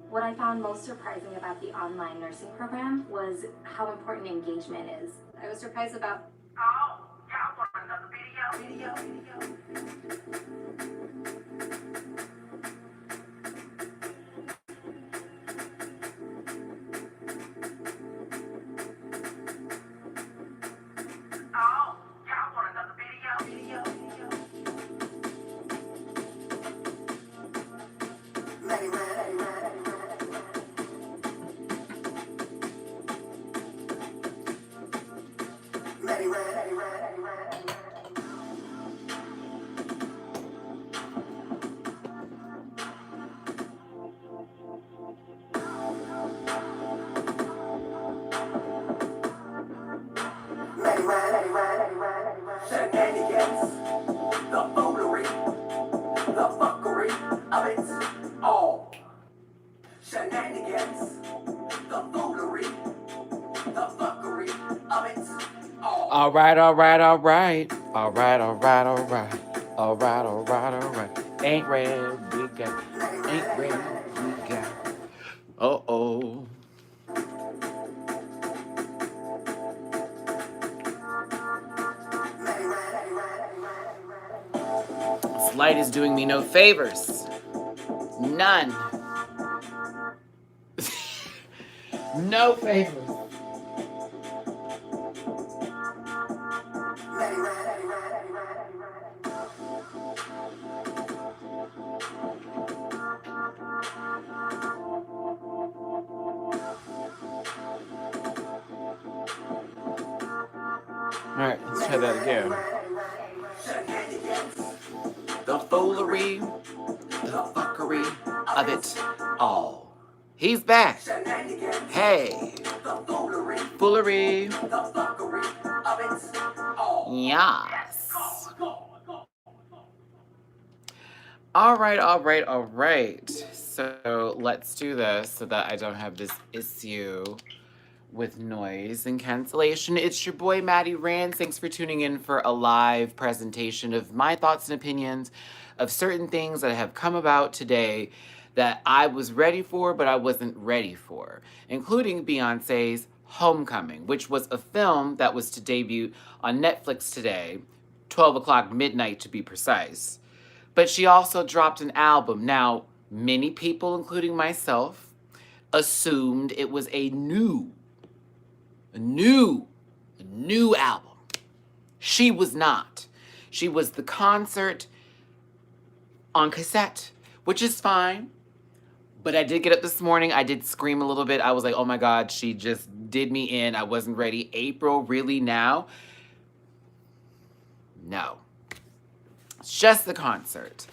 What I found most surprising about the online nursing program was how important engagement is. I was surprised about. Oh, yeah, for another video. Oh, yeah, for another video. Shenanigans, the foolery, the fuckery of it all. Shenanigans, the foolery, the fuckery of it all. All right. Ain't red, we got. Ain't red, we got. Uh-oh. This light is doing me no favors. None. No favors. All right, let's try that again. The foolery, the fuckery of it all. He's back. Hey. Foolery. Yes. All right. So let's do this so that I don't have this issue with noise and cancellation. It's your boy MattyRants. Thanks for tuning in for a live presentation of my thoughts and opinions of certain things that have come about today that I was ready for, but I wasn't ready for, including Beyonce's Homecoming, which was a film that was to debut on Netflix today, 12 o'clock midnight to be precise. But she also dropped an album. Now, many people, including myself, assumed it was a new album. She was not. She was the concert on cassette, which is fine. But I did get up this morning. I did scream a little bit. I was like, oh my God, she just did me in. I wasn't ready. April, really now? No. It's just the concert.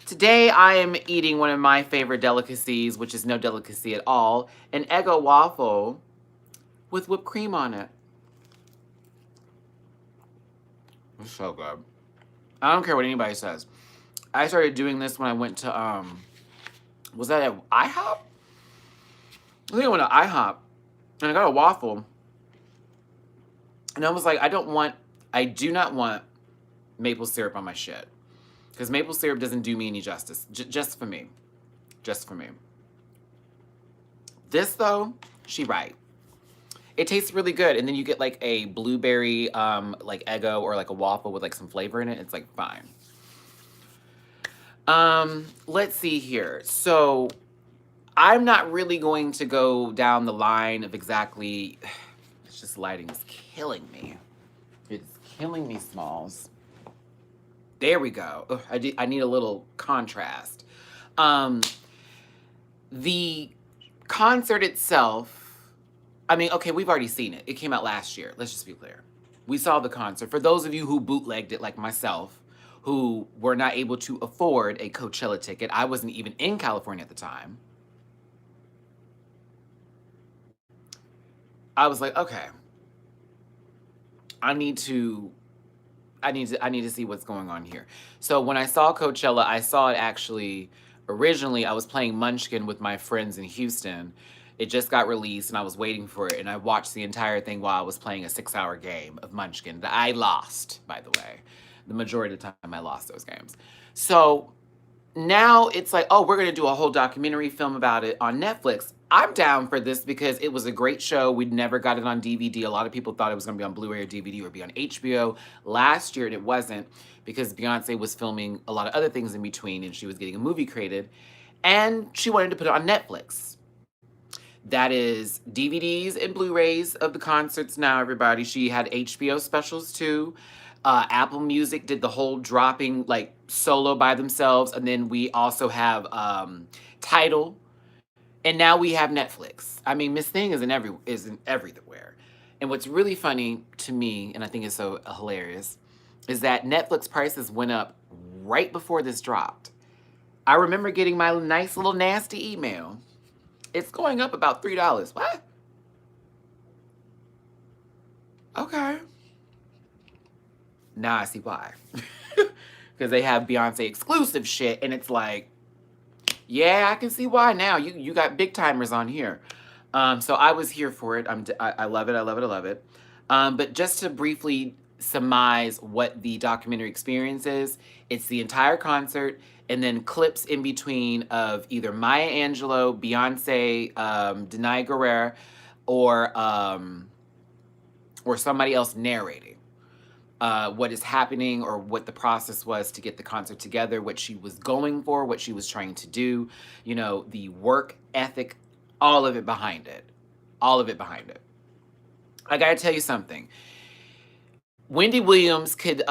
Today, I am eating one of my favorite delicacies, which is no delicacy at all, an Eggo waffle with whipped cream on it. It's so good. I don't care what anybody says. I started doing this when I went to, was that at IHOP? I think I went to IHOP, and I got a waffle. And I was like, I do not want maple syrup on my shit. Because maple syrup doesn't do me any justice. Just for me. Just for me. This, though, she right. It tastes really good. And then you get like a blueberry, like Eggo or like a waffle with like some flavor in it. It's like fine. Let's see here. So I'm not really going to go down the line of exactly, it's just lighting is killing me. It's killing me, Smalls. There we go. Ugh, I need a little contrast. The concert itself, I mean, okay, we've already seen it. It came out last year. Let's just be clear. We saw the concert. For those of you who bootlegged it like myself, who were not able to afford a Coachella ticket, I wasn't even in California at the time. I was like, okay, I need to see what's going on here. So when I saw Coachella, I saw it actually, originally I was playing Munchkin with my friends in Houston. It just got released and I was waiting for it, and I watched the entire thing while I was playing a 6-hour game of Munchkin that I lost, by the way. The majority of the time I lost those games. So now it's like, oh, we're going to do a whole documentary film about it on Netflix. I'm down for this because it was a great show. We never got it on DVD. A lot of people thought it was going to be on Blu-ray or DVD or be on HBO last year, and it wasn't because Beyonce was filming a lot of other things in between and she was getting a movie created, and she wanted to put it on Netflix. That is DVDs and Blu-rays of the concerts now, everybody. She had HBO specials too. Apple Music did the whole dropping like solo by themselves, and then we also have Tidal, and now we have Netflix. I mean, Miss Thing is in everywhere. And what's really funny to me, and I think it's so hilarious, is that Netflix prices went up right before this dropped. I remember getting my nice little nasty email. It's going up about $3. What? Okay. Now I see why. Because they have Beyonce exclusive shit, and it's like, yeah, I can see why now. You got big timers on here. So I was here for it. I love it. I love it. I love it. But just to briefly surmise what the documentary experience is, it's the entire concert and then clips in between of either Maya Angelou, Beyonce, Denai Guerrero, or somebody else narrating what is happening or what the process was to get the concert together, what she was going for, what she was trying to do, you know, the work ethic, all of it behind it. All of it behind it. I gotta tell you something. Wendy Williams could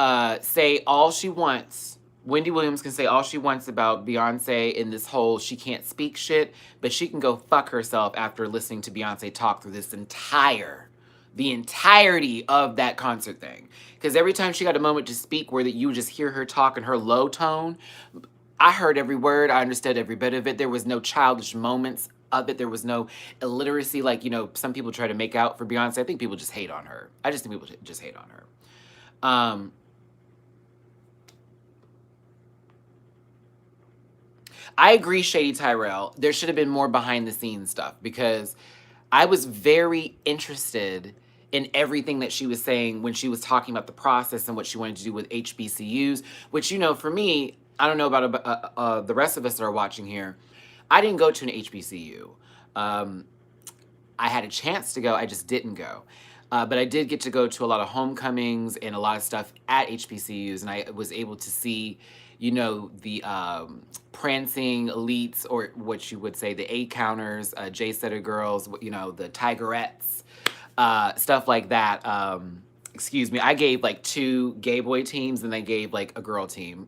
say all she wants. Wendy Williams can say all she wants about Beyonce in this whole she can't speak shit, but she can go fuck herself after listening to Beyonce talk through the entirety of that concert thing. Because every time she got a moment to speak where that you just hear her talk in her low tone, I heard every word, I understood every bit of it. There was no childish moments of it. There was no illiteracy like, you know, some people try to make out for Beyonce. I think people just hate on her. I just think people just hate on her. I agree, Shady Tyrell. There should have been more behind the scenes stuff because I was very interested in everything that she was saying when she was talking about the process and what she wanted to do with HBCUs, which, you know, for me, I don't know about the rest of us that are watching here. I didn't go to an HBCU. I had a chance to go, I just didn't go. But I did get to go to a lot of homecomings and a lot of stuff at HBCUs, and I was able to see, you know, the prancing elites, or what you would say, the A-counters, J-setter girls, you know, the tigerettes, stuff like that. Excuse me, I gave like 2 gay boy teams and they gave like a girl team.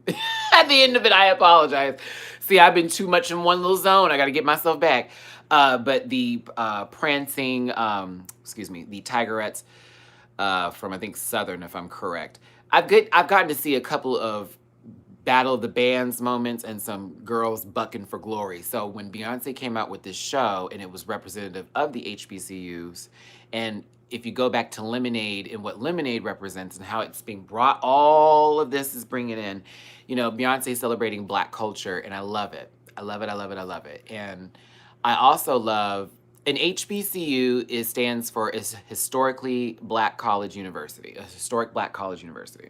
At the end of it, I apologize. See, I've been too much in one little zone. I got to get myself back. But the prancing, excuse me, the tigerettes from, I think, Southern, if I'm correct. I've gotten to see a couple of Battle of the Bands moments and some girls bucking for glory. So when Beyonce came out with this show and it was representative of the HBCUs, and if you go back to Lemonade and what Lemonade represents and how it's being brought, all of this is bringing in, you know, Beyonce celebrating Black culture, and I love it. I love it, I love it, I love it. And I also love, an HBCU stands for is Historically Black College University, a historic Black college university.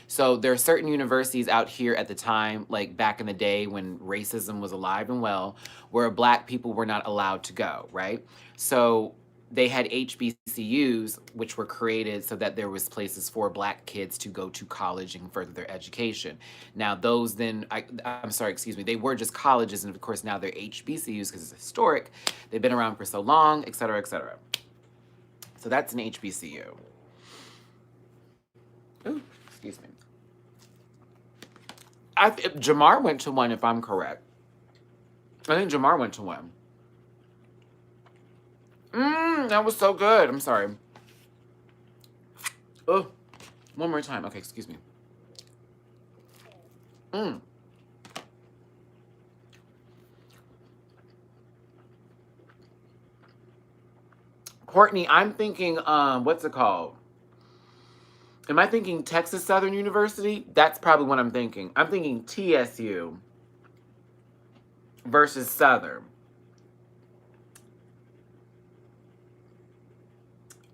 So there are certain universities out here at the time, like back in the day when racism was alive and well, where Black people were not allowed to go, right? So they had HBCUs, which were created so that there was places for Black kids to go to college and further their education. Now those then, I'm sorry, excuse me, they were just colleges, and of course now they're HBCUs because it's historic. They've been around for so long, et cetera, et cetera. So that's an HBCU. Ooh, excuse me. Jamar went to one, if I'm correct. I think Jamar went to one. That was so good. I'm sorry. Oh, one more time. Okay, excuse me. Courtney, I'm thinking, what's it called? Am I thinking Texas Southern University? That's probably what I'm thinking. I'm thinking TSU versus Southern.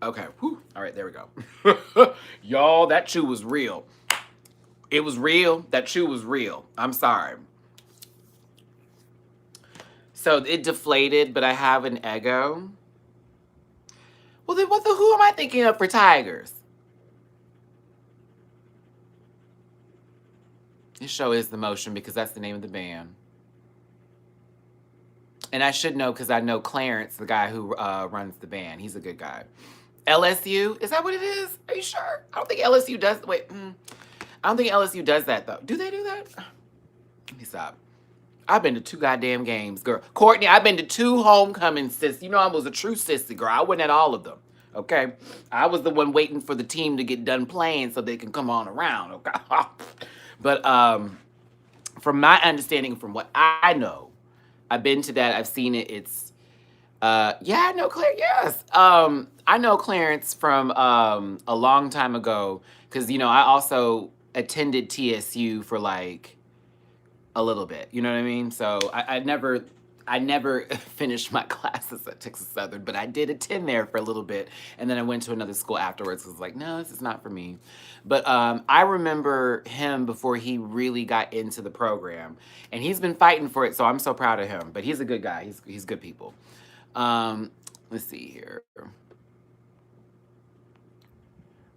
Okay, whew. All right, there we go. Y'all, that chew was real. It was real. That chew was real. I'm sorry. So it deflated, but I have an Eggo. Well, then who am I thinking of for Tigers? This show is The Motion because that's the name of the band. And I should know because I know Clarence, the guy who runs the band. He's a good guy. LSU? Is that what it is? Are you sure? I don't think LSU does. Wait. I don't think LSU does that, though. Do they do that? Let me stop. I've been to 2 goddamn games, girl. Courtney, I've been to 2 homecomings, sis. You know I was a true sissy, girl. I went at all of them, okay? I was the one waiting for the team to get done playing so they can come on around, okay? But from my understanding, from what I know, I've been to that. I've seen it. It's, yeah, I know Clarence. Yes. I know Clarence from a long time ago because, you know, I also attended TSU for like a little bit, you know what I mean? So I never finished my classes at Texas Southern, but I did attend there for a little bit, and then I went to another school afterwards. I was like, no, this is not for me. But I remember him before he really got into the program, and he's been fighting for it, so I'm so proud of him. But he's a good guy. He's good people. Let's see here.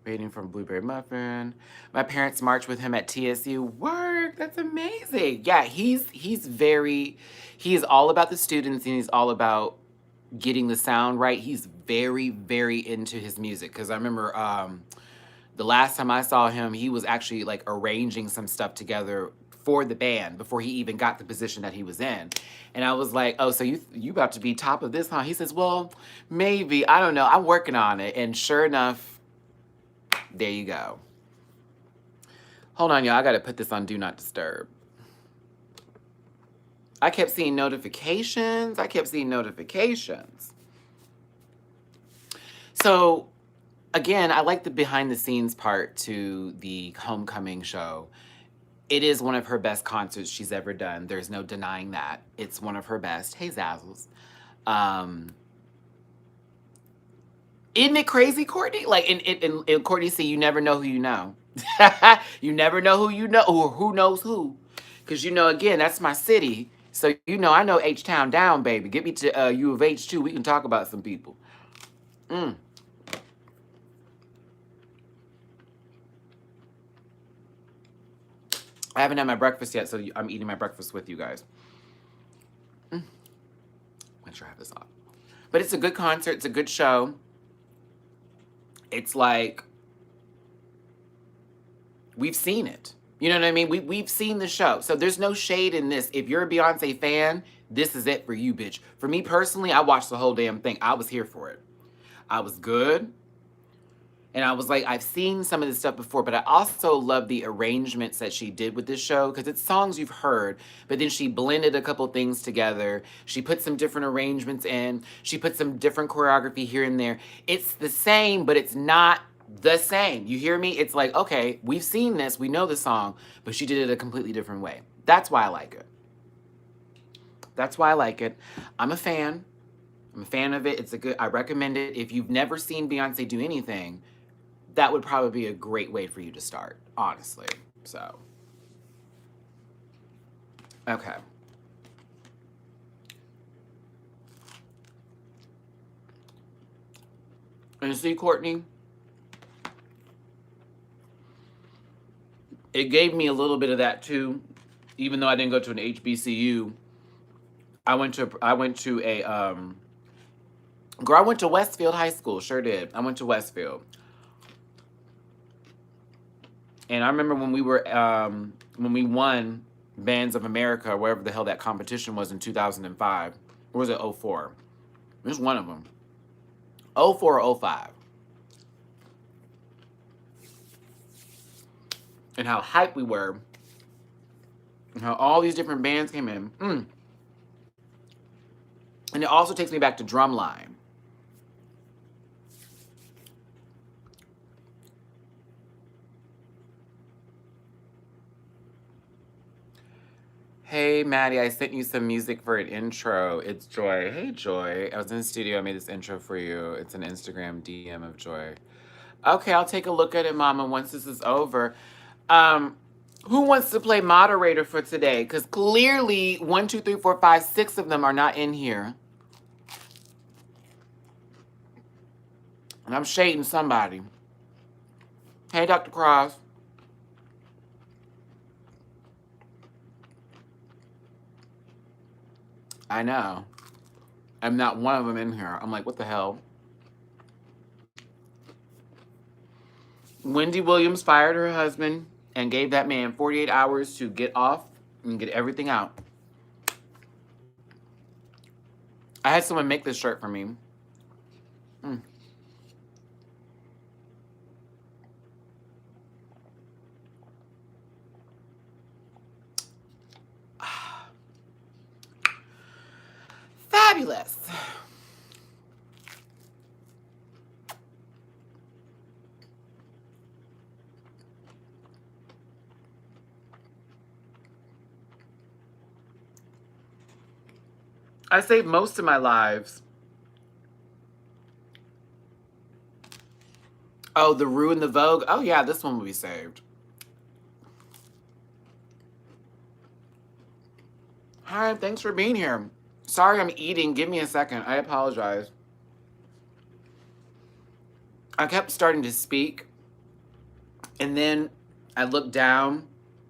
Rating from Blueberry Muffin. My parents marched with him at TSU. Work, that's amazing. Yeah, he is all about the students and he's all about getting the sound right. He's very, very into his music. Because I remember the last time I saw him, he was actually like arranging some stuff together for the band before he even got the position that he was in. And I was like, oh, so you about to be top of this, huh? He says, well, maybe. I don't know. I'm working on it. And sure enough, there you go. Hold on, y'all. I got to put this on Do Not Disturb. I kept seeing notifications. So, again, I like the behind the scenes part to the homecoming show. It is one of her best concerts she's ever done. There's no denying that. It's one of her best. Hey, Zazzles. Isn't it crazy, Courtney? Like, in Courtney said, you never know who you know. You never know who you know or who knows who. Because, you know, again, that's my city. So, you know, I know H-Town down, baby. Get me to U of H, too. We can talk about some people. I haven't had my breakfast yet, so I'm eating my breakfast with you guys. Make sure I have this off. But it's a good concert. It's a good show. It's like, we've seen it. You know what I mean? We've seen the show. So there's no shade in this. If you're a Beyonce fan, this is it for you, bitch. For me personally, I watched the whole damn thing. I was here for it. I was good. And I was like, I've seen some of this stuff before, but I also love the arrangements that she did with this show because it's songs you've heard, but then she blended a couple things together. She put some different arrangements in. She put some different choreography here and there. It's the same, but it's not the same. You hear me? It's like, okay, we've seen this. We know the song, but she did it a completely different way. That's why I like it. I'm a fan. I'm a fan of it. I recommend it. If you've never seen Beyonce do anything, that would probably be a great way for you to start, honestly. So, okay. And see, Courtney, it gave me a little bit of that too, even though I didn't go to an HBCU. I went to Westfield High School, sure did. I went to Westfield. And I remember when we won Bands of America, or wherever the hell that competition was in 2005. Or was it 04? It was one of them. 04 or 05. And how hyped we were. And how all these different bands came in. And it also takes me back to Drumline. Hey, Maddie, I sent you some music for an intro. It's Joy. Hey, Joy. I was in the studio. I made this intro for you. It's an Instagram DM of Joy. Okay, I'll take a look at it, Mama, once this is over. Who wants to play moderator for today? Because clearly 1, 2, 3, 4, 5, 6 of them are not in here. And I'm shading somebody. Hey, Dr. Cross. I know. I'm not one of them in here. I'm like, what the hell? Wendy Williams fired her husband and gave that man 48 hours to get off and get everything out. I had someone make this shirt for me. Fabulous. I saved most of my lives. Oh, the Rue and the Vogue. Oh, yeah, this one will be saved. Hi, thanks for being here. Sorry I'm eating. Give me a second. I apologize. I kept starting to speak, and then I looked down,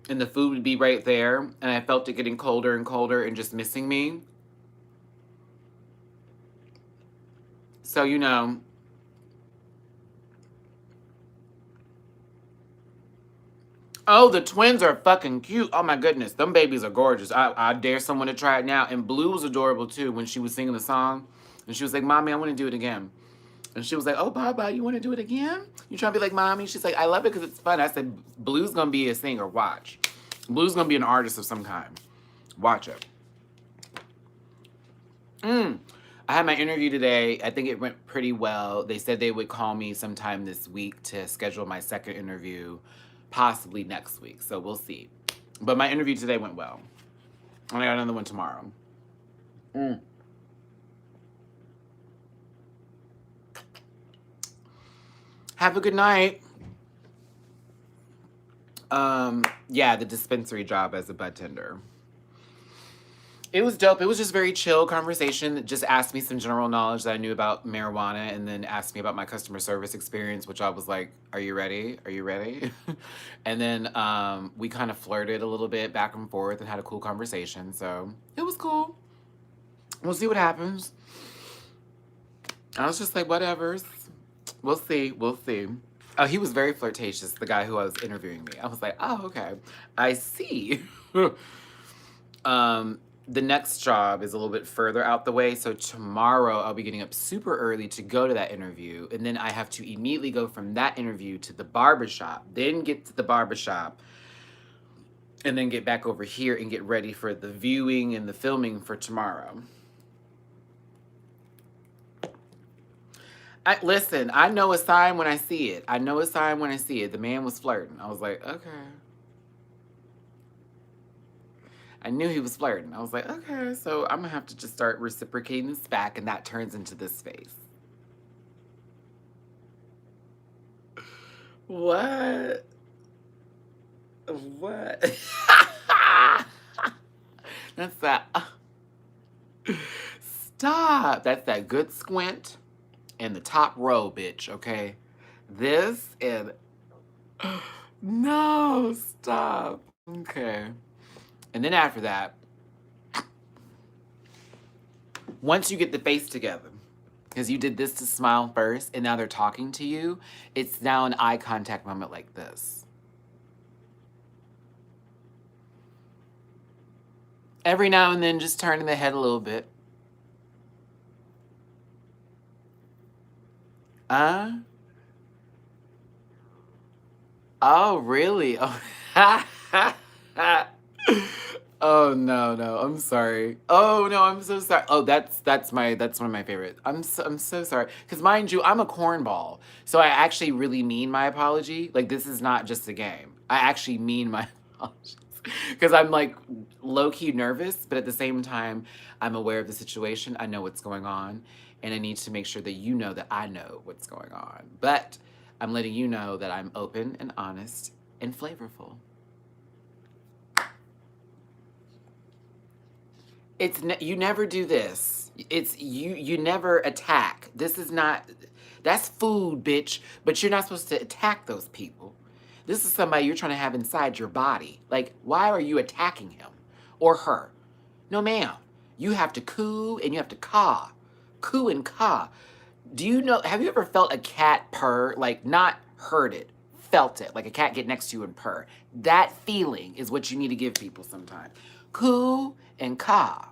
and the food would be right there, and I felt it getting colder and colder and just missing me. So, you know. Oh, the twins are fucking cute. Oh, my goodness. Them babies are gorgeous. I dare someone to try it now. And Blue was adorable, too, when she was singing the song. And she was like, Mommy, I want to do it again. And she was like, oh, Baba, you want to do it again? You trying to be like Mommy? She's like, I love it because it's fun. I said, Blue's going to be a singer. Watch. Blue's going to be an artist of some kind. Watch it. I had my interview today. I think it went pretty well. They said they would call me sometime this week to schedule my second interview, possibly next week. So we'll see. But my interview today went well. And I got another one tomorrow. Have a good night. Yeah, the dispensary job as a bud tender. It was dope. It was just very chill conversation. Just asked me some general knowledge that I knew about marijuana, and then asked me about my customer service experience, which I was like, are you ready? Are you ready? And then we kind of flirted a little bit back and forth and had a cool conversation. So it was cool. We'll see what happens. I was just like, whatever. We'll see. We'll see. Oh, he was very flirtatious, the guy who was interviewing me. I was like, oh, okay. I see. The next job is a little bit further out the way. So tomorrow I'll be getting up super early to go to that interview. And then I have to immediately go from that interview to the barbershop, then get to the barbershop, and then get back over here and get ready for the viewing and the filming for tomorrow. Listen, I know a sign when I see it. I know a sign when I see it. The man was flirting. I was like, okay. I knew he was flirting. I was like, okay, so I'm going to have to just start reciprocating this back, and that turns into this face. What? What? That's that. Stop. That's that good squint in the top row, bitch, okay? This and... No, stop. Okay. And then after that, once you get the face together, because you did this to smile first, and now they're talking to you, it's now an eye contact moment like this. Every now and then, just turning the head a little bit. Oh, really? Oh, oh no, I'm sorry. Oh no, I'm so sorry. Oh, that's one of my favorites. I'm so sorry. Because mind you, I'm a cornball, so I actually really mean my apology. Like, this is not just a game. I actually mean my apologies. Because I'm like low-key nervous, but at the same time, I'm aware of the situation. I know what's going on, and I need to make sure that you know that I know what's going on. But I'm letting you know that I'm open and honest and flavorful. You never do this. You never attack. This is not, that's food, bitch. But you're not supposed to attack those people. This is somebody you're trying to have inside your body. Like, why are you attacking him or her? No, ma'am. You have to coo and you have to caw. Coo and caw. Do you know, have you ever felt a cat purr? Like, not heard it, felt it. Like a cat get next to you and purr. That feeling is what you need to give people sometimes. Coo and caw.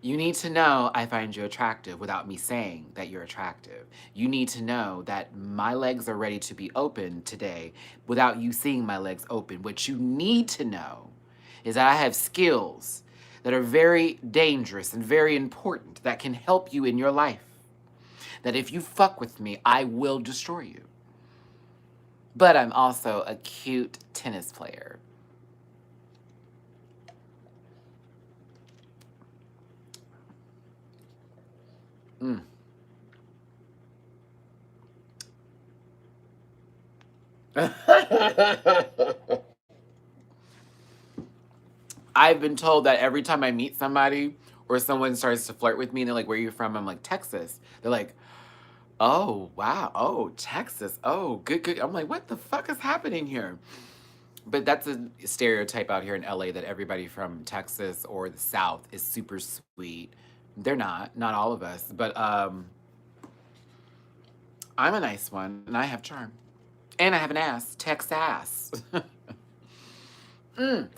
You need to know I find you attractive without me saying that you're attractive. You need to know that my legs are ready to be open today without you seeing my legs open. What you need to know is that I have skills that are very dangerous and very important that can help you in your life. That if you fuck with me, I will destroy you. But I'm also a cute tennis player. Mm. I've been told that every time I meet somebody or someone starts to flirt with me and they're like, where are you from? I'm like, Texas. They're like, oh, wow. Oh, Texas. Oh, good, good. I'm like, what the fuck is happening here? But that's a stereotype out here in LA that everybody from Texas or the South is super sweet. They're not all of us. But I'm a nice one and I have charm. And I have an ass. Texas. mm.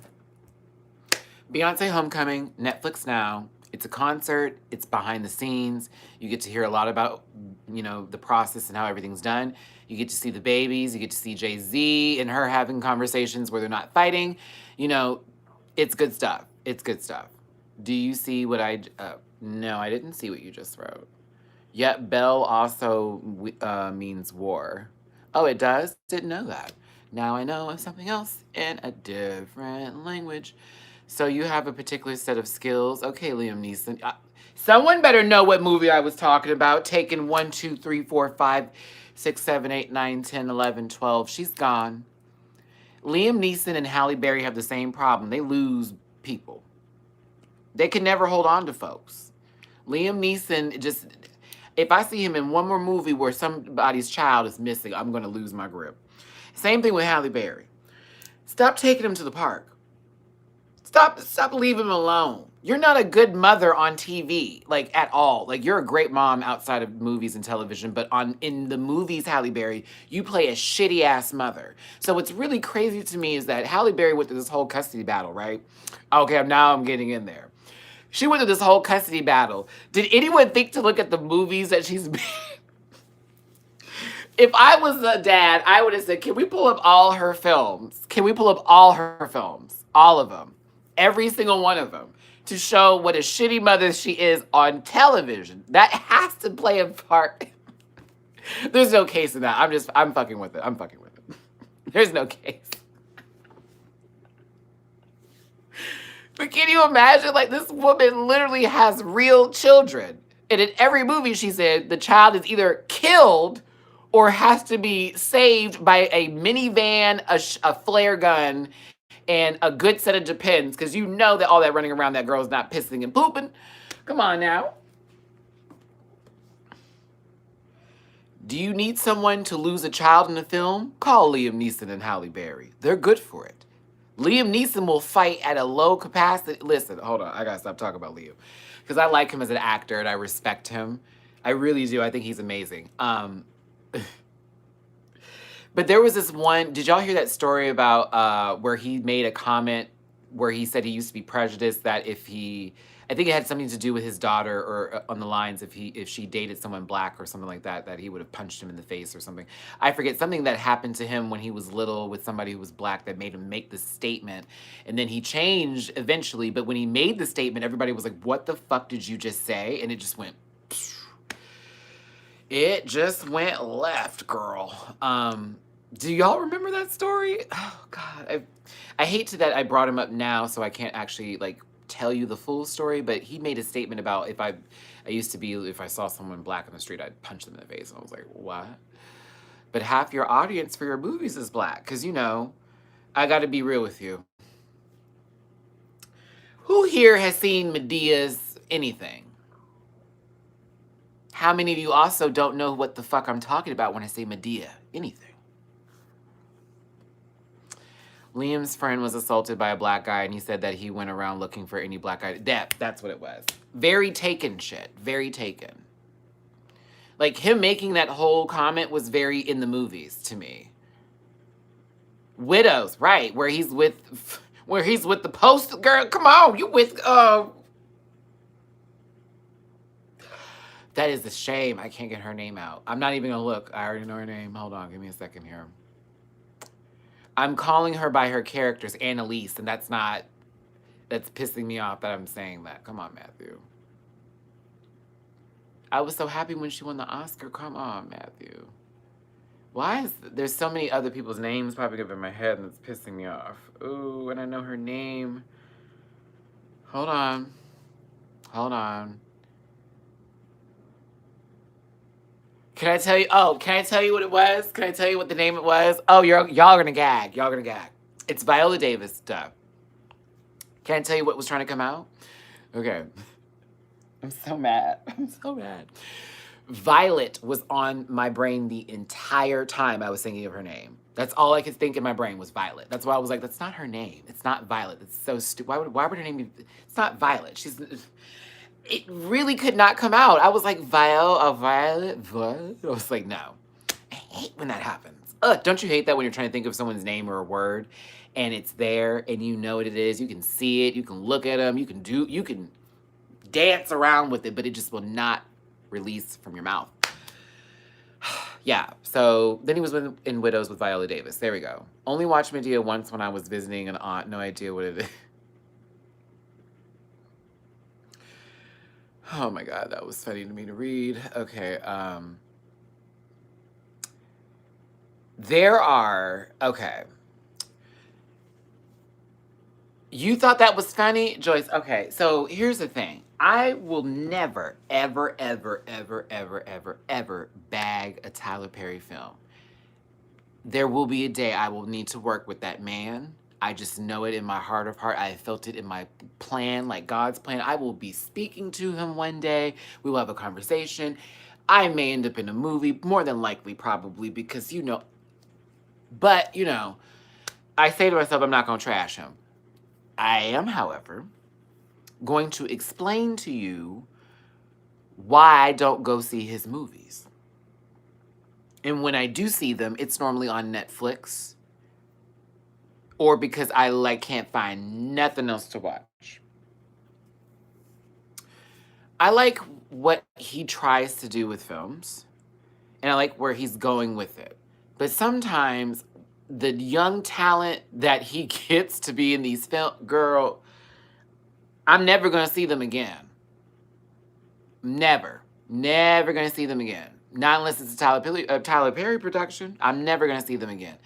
Beyonce Homecoming, Netflix now. It's a concert. It's behind the scenes. You get to hear a lot about, the process and how everything's done. You get to see the babies. You get to see Jay-Z and her having conversations where they're not fighting. It's good stuff. It's good stuff. Do you see what no, I didn't see what you just wrote. Yet Bell also means war. Oh, it does? Didn't know that. Now I know something else in a different language. So you have a particular set of skills. Okay, Liam Neeson. Someone better know what movie I was talking about. Taking 1, 2, 3, 4, 5, 6, 7, 8, 9, 10, 11, 12. She's gone. Liam Neeson and Halle Berry have the same problem. They lose people. They can never hold on to folks. Liam Neeson just... If I see him in one more movie where somebody's child is missing, I'm going to lose my grip. Same thing with Halle Berry. Stop taking him to the park. Stop leaving him alone. You're not a good mother on TV, like, at all. Like, you're a great mom outside of movies and television, but in the movies, Halle Berry, you play a shitty-ass mother. So what's really crazy to me is that Halle Berry went through this whole custody battle, right? Okay, now I'm getting in there. She went through this whole custody battle. Did anyone think to look at the movies that she's made? If I was a dad, I would have said, can we pull up all her films? Can we pull up all her films? All of them. Every single one of them. To show what a shitty mother she is on television. That has to play a part. There's no case in that. I'm fucking with it. I'm fucking with it. There's no case. But can you imagine, like, this woman literally has real children. And in every movie she's in, the child is either killed or has to be saved by a minivan, a flare gun, and a good set of Depends. Because you know that all that running around, that girl's not pissing and pooping. Come on now. Do you need someone to lose a child in a film? Call Liam Neeson and Halle Berry. They're good for it. Liam Neeson will fight at a low capacity. Listen, hold on. I gotta stop talking about Liam. Because I like him as an actor and I respect him. I really do. I think he's amazing. But there was this one, did y'all hear that story about where he made a comment where he said he used to be prejudiced that I think it had something to do with his daughter, or on the lines if she dated someone black or something like that he would have punched him in the face or something. I forget, something that happened to him when he was little with somebody who was black that made him make this statement. And then he changed eventually, but when he made the statement, everybody was like, what the fuck did you just say? And it just went, it just went left, girl. Do y'all remember that story? Oh God, I hate that I brought him up now, so I can't actually tell you the full story. But he made a statement about if I saw someone black on the street, I'd punch them in the face. And I was like, what? But half your audience for your movies is black, because I got to be real with you. Who here has seen Medea's anything? How many of you also don't know what the fuck I'm talking about when I say Medea anything? Liam's friend was assaulted by a black guy, and he said that he went around looking for any black guy. That's what it was. Very taken shit. Very taken. Like, him making that whole comment was very in the movies to me. Widows, right, where he's with the post girl. Come on, you with that is a shame. I can't get her name out. I'm not even gonna look. I already know her name. Hold on, give me a second here. I'm calling her by her characters, Annalise, and that's pissing me off that I'm saying that. Come on, Matthew. I was so happy when she won the Oscar. Come on, Matthew. Why is there's so many other people's names popping up in my head and it's pissing me off. Ooh, and I know her name. Hold on. Hold on. Can I tell you? Oh, can I tell you what it was? Can I tell you what the name it was? Oh, y'all are gonna gag. Y'all gonna gag. It's Viola Davis stuff. Can I tell you what was trying to come out? Okay. I'm so mad. I'm so mad. Violet was on my brain the entire time I was thinking of her name. That's all I could think in my brain was Violet. That's why I was like, that's not her name. It's not Violet. It's so stupid. Why would her name be? It's not Violet. It really could not come out. I was like, Violet? What? I was like, no. I hate when that happens. Ugh, don't you hate that when you're trying to think of someone's name or a word and it's there and you know what it is? You can see it. You can look at them. You can dance around with it, but it just will not release from your mouth. Yeah, so then he was in Widows with Viola Davis. There we go. Only watched Medea once when I was visiting an aunt. No idea what it is. Oh my God, that was funny to me to read. Okay, okay. You thought that was funny, Joyce? Okay, so here's the thing. I will never, ever, ever, ever, ever, ever, ever bag a Tyler Perry film. There will be a day I will need to work with that man. I just know it in my heart of heart. I felt it in my plan, like God's plan. I will be speaking to him one day. We will have a conversation. I may end up in a movie, more than likely, probably, because, but, I say to myself, I'm not going to trash him. I am, however, going to explain to you why I don't go see his movies. And when I do see them, it's normally on Netflix or because I can't find nothing else to watch. I like what he tries to do with films, and I like where he's going with it. But sometimes the young talent that he gets to be in these films, girl, I'm never going to see them again. Never going to see them again. Not unless it's a Tyler Perry production. I'm never going to see them again.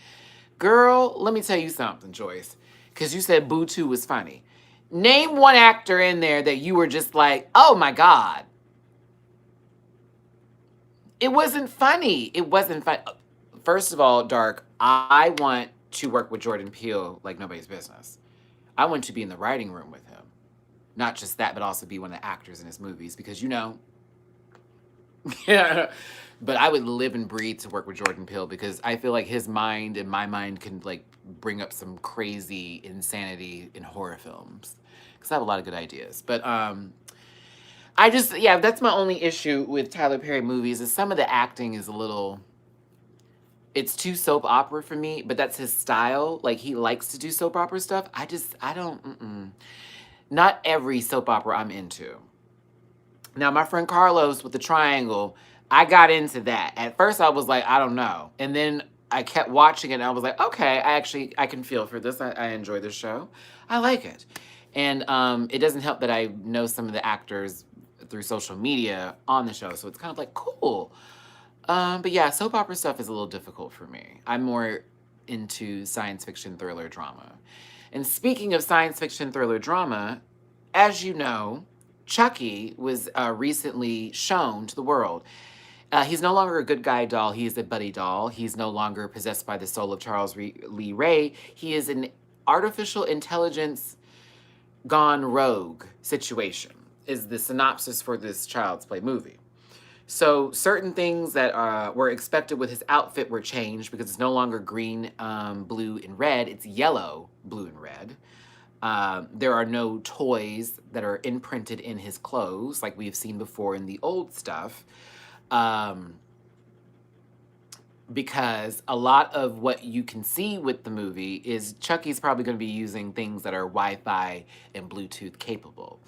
Girl, let me tell you something, Joyce, because you said Boo 2 was funny. Name one actor in there that you were just like, oh my God. It wasn't funny. It wasn't fun. First of all, Dark, I want to work with Jordan Peele like nobody's business. I want to be in the writing room with him. Not just that, but also be one of the actors in his movies because, yeah. But I would live and breathe to work with Jordan Peele because I feel like his mind and my mind can bring up some crazy insanity in horror films because I have a lot of good ideas. But that's my only issue with Tyler Perry movies is some of the acting is it's too soap opera for me, but that's his style. Like he likes to do soap opera stuff. Not every soap opera I'm into. Now, my friend Carlos with the triangle, I got into that. At first, I was like, I don't know. And then I kept watching it, and I was like, okay, I can feel for this. I enjoy this show. I like it. And it doesn't help that I know some of the actors through social media on the show, so it's kind of like, cool. But yeah, soap opera stuff is a little difficult for me. I'm more into science fiction, thriller, drama. And speaking of science fiction, thriller, drama, as you know, Chucky was recently shown to the world. He's no longer a good guy doll. He is a buddy doll. He's no longer possessed by the soul of Charles Lee Ray. He is an artificial intelligence gone rogue situation is the synopsis for this Child's Play movie. So certain things that were expected with his outfit were changed because it's no longer green, blue, and red. It's yellow, blue, and red. There are no toys that are imprinted in his clothes like we've seen before in the old stuff. Because a lot of what you can see with the movie is Chucky's probably going to be using things that are Wi-Fi and Bluetooth capable,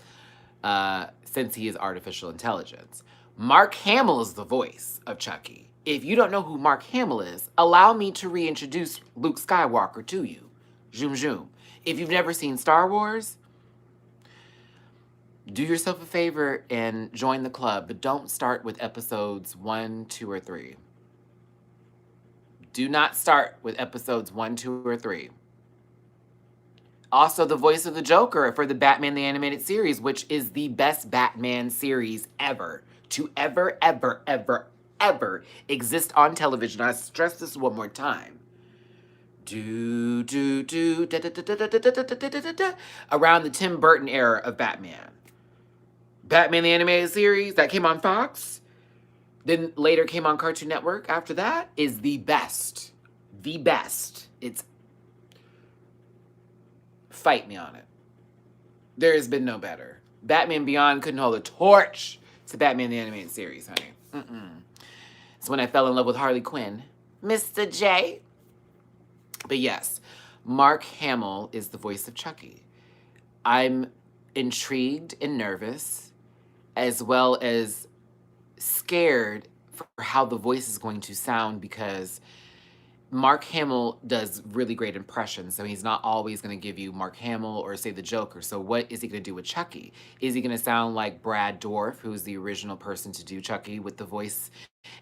since he is artificial intelligence. Mark Hamill is the voice of Chucky. If you don't know who Mark Hamill is, allow me to reintroduce Luke Skywalker to you. Zoom zoom. If you've never seen Star Wars, do yourself a favor and join the club, but don't start with episodes 1, 2, or 3. Do not start with episodes 1, 2, or 3. Also, the voice of the Joker for the Batman the Animated Series, which is the best Batman series ever to ever exist on television. I stress this one more time. Around the Tim Burton era of Batman. Batman the Animated Series that came on Fox, then later came on Cartoon Network after that, is the best. The best. It's... Fight me on it. There has been no better. Batman Beyond couldn't hold a torch to Batman the Animated Series, honey. It's when I fell in love with Harley Quinn. Mr. J. But yes, Mark Hamill is the voice of Chucky. I'm intrigued and nervous, as well as scared for how the voice is going to sound, because Mark Hamill does really great impressions, so he's not always going to give you Mark Hamill or say the Joker. So what is he going to do with Chucky? Is he going to sound like Brad Dourif, who's the original person to do Chucky with the voice?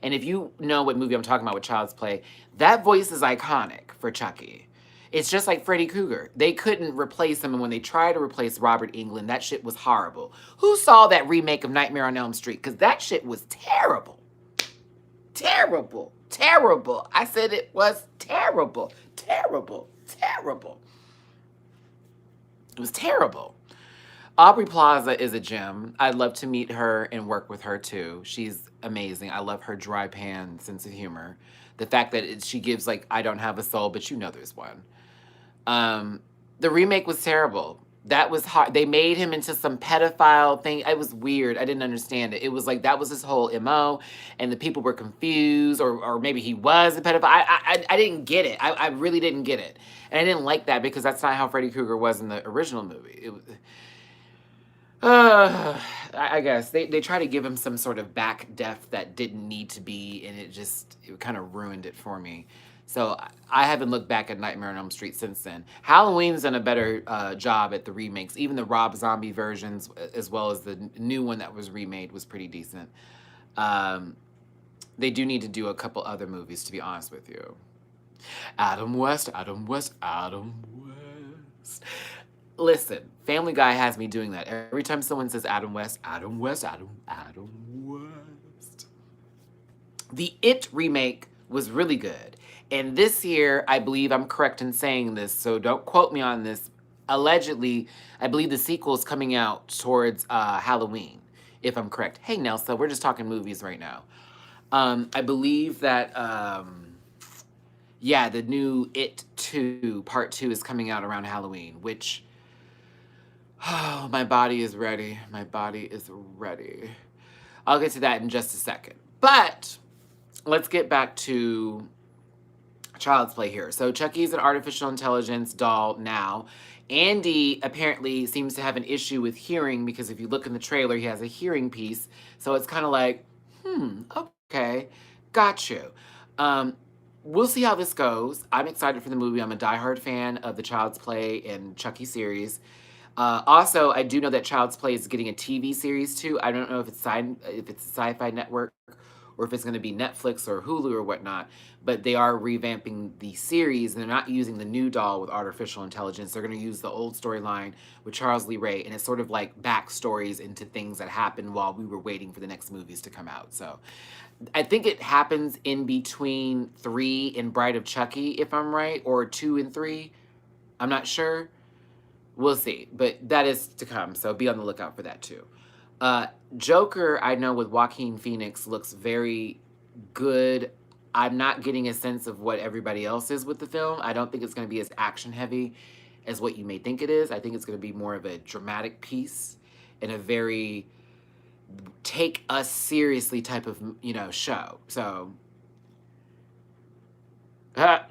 And if you know what movie I'm talking about with Child's Play, that voice is iconic for Chucky. It's just like Freddy Krueger. They couldn't replace him, and when they tried to replace Robert Englund, that shit was horrible. Who saw that remake of Nightmare on Elm Street? Because that shit was terrible. Terrible. Terrible. I said it was terrible. Terrible. Terrible. It was terrible. Aubrey Plaza is a gem. I'd love to meet her and work with her too. She's amazing. I love her dry pan sense of humor. The fact that she gives like, I don't have a soul, but you know there's one. The remake was terrible. That was hard. They made him into some pedophile thing. It was weird. I didn't understand it. It was like, that was his whole MO, and the people were confused, or maybe he was a pedophile. I didn't get it. I really didn't get it. And I didn't like that because that's not how Freddy Krueger was in the original movie. It was... I guess they try to give him some sort of back depth that didn't need to be, and it kind of ruined it for me. So I haven't looked back at Nightmare on Elm Street since then. Halloween's done a better job at the remakes. Even the Rob Zombie versions, as well as the new one that was remade, was pretty decent. They do need to do a couple other movies, to be honest with you. Adam West, Adam West, Adam West. Listen, Family Guy has me doing that. Every time someone says Adam West, Adam West, Adam West. The It remake was really good. And this year, I believe I'm correct in saying this, so don't quote me on this. Allegedly, I believe the sequel is coming out towards Halloween, if I'm correct. Hey, Nelsa, we're just talking movies right now. I believe that, yeah, the new It 2, Part 2 is coming out around Halloween, which, oh, my body is ready. My body is ready. I'll get to that in just a second. But let's get back to Child's Play here. So Chucky's an artificial intelligence doll now. Andy apparently seems to have an issue with hearing, because if you look in the trailer, he has a hearing piece. So it's kind of like, okay, got you. We'll see how this goes. I'm excited for the movie. I'm a diehard fan of the Child's Play and Chucky series. Also, I do know that Child's Play is getting a TV series too. I don't know if it's a Sci-Fi Network or if it's going to be Netflix or Hulu or whatnot, but they are revamping the series, and they're not using the new doll with artificial intelligence. They're going to use the old storyline with Charles Lee Ray, and it's sort of like backstories into things that happened while we were waiting for the next movies to come out. So I think it happens in between 3 and Bride of Chucky, if I'm right, or 2 and 3. I'm not sure. We'll see, but that is to come, so be on the lookout for that too. Joker, I know with Joaquin Phoenix looks very good. I'm not getting a sense of what everybody else is with the film. I don't think it's going to be as action heavy as what you may think it is. I think it's going to be more of a dramatic piece and a very take us seriously type of, show. So,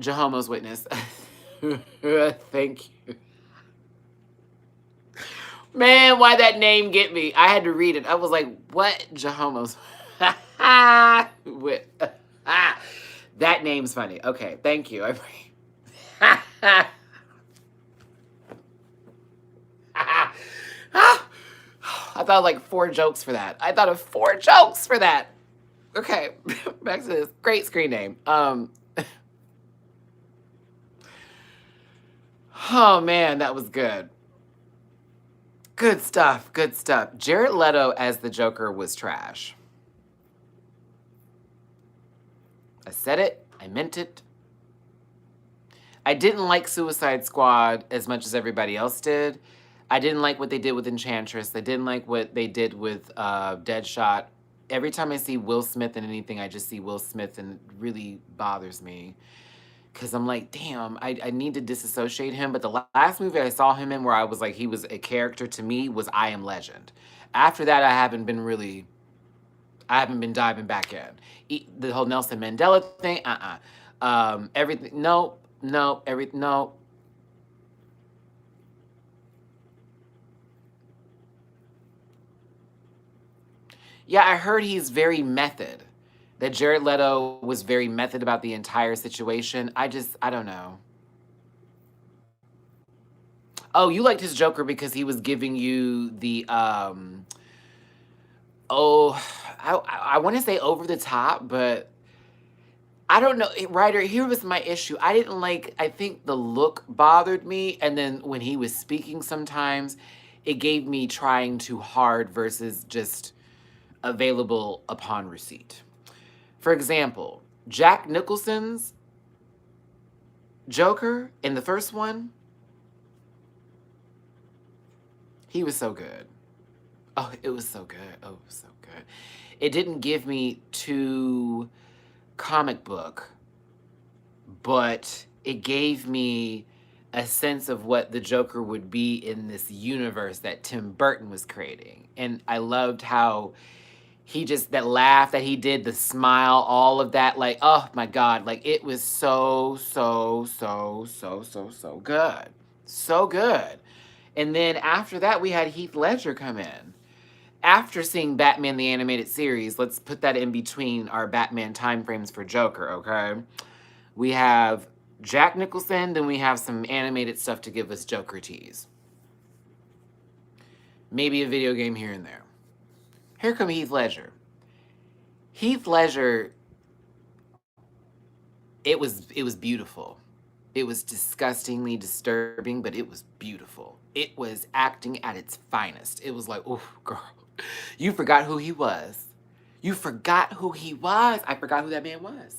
Jehovah's Witness. Thank you. Man, why that name get me? I had to read it. I was like, what? Jehovah's. That name's funny. Okay, thank you. I thought like 4 jokes for that. I thought of 4 jokes for that. Okay, back to this. Great screen name. Oh man, that was good. Good stuff. Good stuff. Jared Leto as the Joker was trash. I said it. I meant it. I didn't like Suicide Squad as much as everybody else did. I didn't like what they did with Enchantress. I didn't like what they did with Deadshot. Every time I see Will Smith in anything, I just see Will Smith, and it really bothers me. Because I'm like, damn, I need to disassociate him. But the last movie I saw him in where I was like, he was a character to me was I Am Legend. After that, I haven't been diving back in. The whole Nelson Mandela thing, everything, no. Yeah, I heard he's very method. That Jared Leto was very method about the entire situation. I don't know. Oh, you liked his Joker because he was giving you the, I want to say over the top, but I don't know. Ryder, here was my issue. I think the look bothered me. And then when he was speaking sometimes, it gave me trying too hard versus just available upon receipt. For example, Jack Nicholson's Joker in the first one, he was so good. Oh, it was so good. Oh, it was so good. It didn't give me too comic book, but it gave me a sense of what the Joker would be in this universe that Tim Burton was creating. And I loved how that laugh that he did, the smile, all of that, like, oh my God, like it was so good. So good. And then after that, we had Heath Ledger come in. After seeing Batman the Animated Series, let's put that in between our Batman timeframes for Joker, okay? We have Jack Nicholson, then we have some animated stuff to give us Joker tease. Maybe a video game here and there. Here come Heath Ledger. Heath Ledger, it was beautiful. It was disgustingly disturbing, but it was beautiful. It was acting at its finest. It was like, oh, girl, you forgot who he was. You forgot who he was. I forgot who that man was.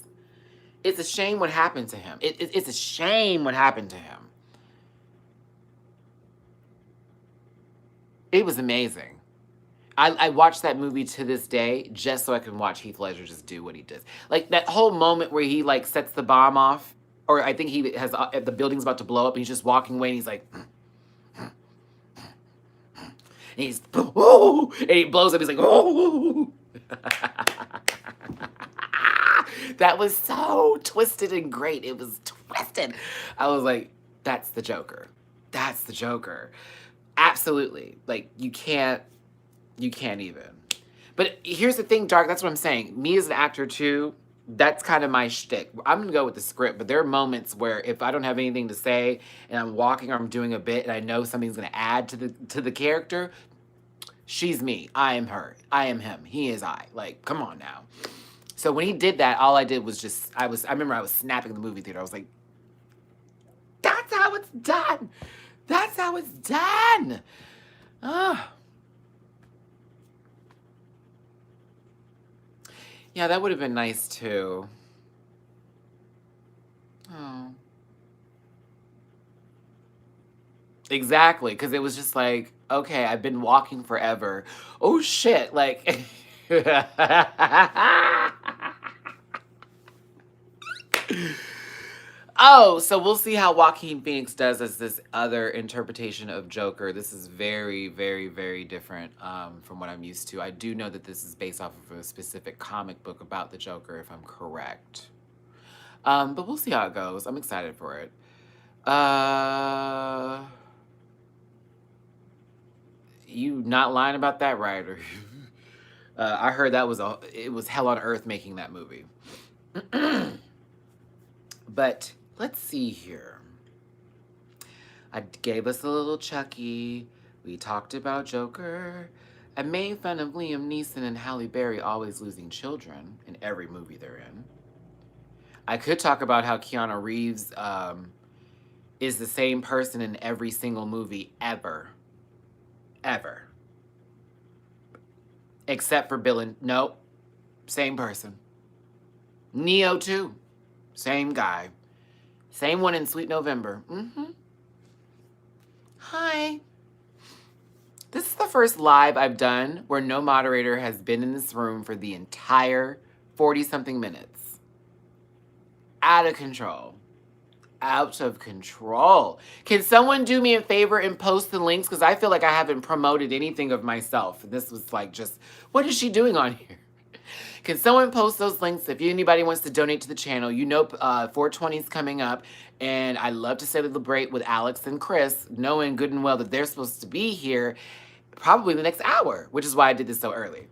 It's a shame what happened to him. It's a shame what happened to him. It was amazing. I watched that movie to this day just so I can watch Heath Ledger just do what he does. Like that whole moment where he like sets the bomb off, or I think he has the building's about to blow up and he's just walking away and he's like, and he's, oh, and he blows up. He's like, oh. That was so twisted and great. It was twisted. I was like, that's the Joker. That's the Joker. Absolutely. Like you can't even. But here's the thing, Dark, that's what I'm saying. Me as an actor too, that's kind of my shtick. I'm gonna go with the script, but there are moments where if I don't have anything to say and I'm walking or I'm doing a bit and I know something's gonna add to the character, she's me. I am her. I am him. He is I. Like, come on now. So when he did that, all I did was just I remember I was snapping in the movie theater. I was like, that's how it's done. That's how it's done. Ah. Yeah, that would have been nice too. Oh. Exactly, because it was just like, okay, I've been walking forever. Oh shit, like Oh, so we'll see how Joaquin Phoenix does as this other interpretation of Joker. This is very, very, very different from what I'm used to. I do know that this is based off of a specific comic book about the Joker, if I'm correct. But we'll see how it goes. I'm excited for it. You not lying about that, right? I heard that it was hell on earth making that movie. But let's see here. I gave us a little Chucky. We talked about Joker. I made fun of Liam Neeson and Halle Berry always losing children in every movie they're in. I could talk about how Keanu Reeves is the same person in every single movie ever. Ever. Except for Bill and... Nope. Same person. Neo too. Same guy. Same one in Sweet November. Hi. This is the first live I've done where no moderator has been in this room for the entire 40-something minutes. Out of control. Out of control. Can someone do me a favor and post the links? Because I feel like I haven't promoted anything of myself. This was like just, what is she doing on here? Can someone post those links if anybody wants to donate to the channel? You know 420 is coming up, and I love to celebrate with Alex and Chris, knowing good and well that they're supposed to be here probably the next hour, which is why I did this so early.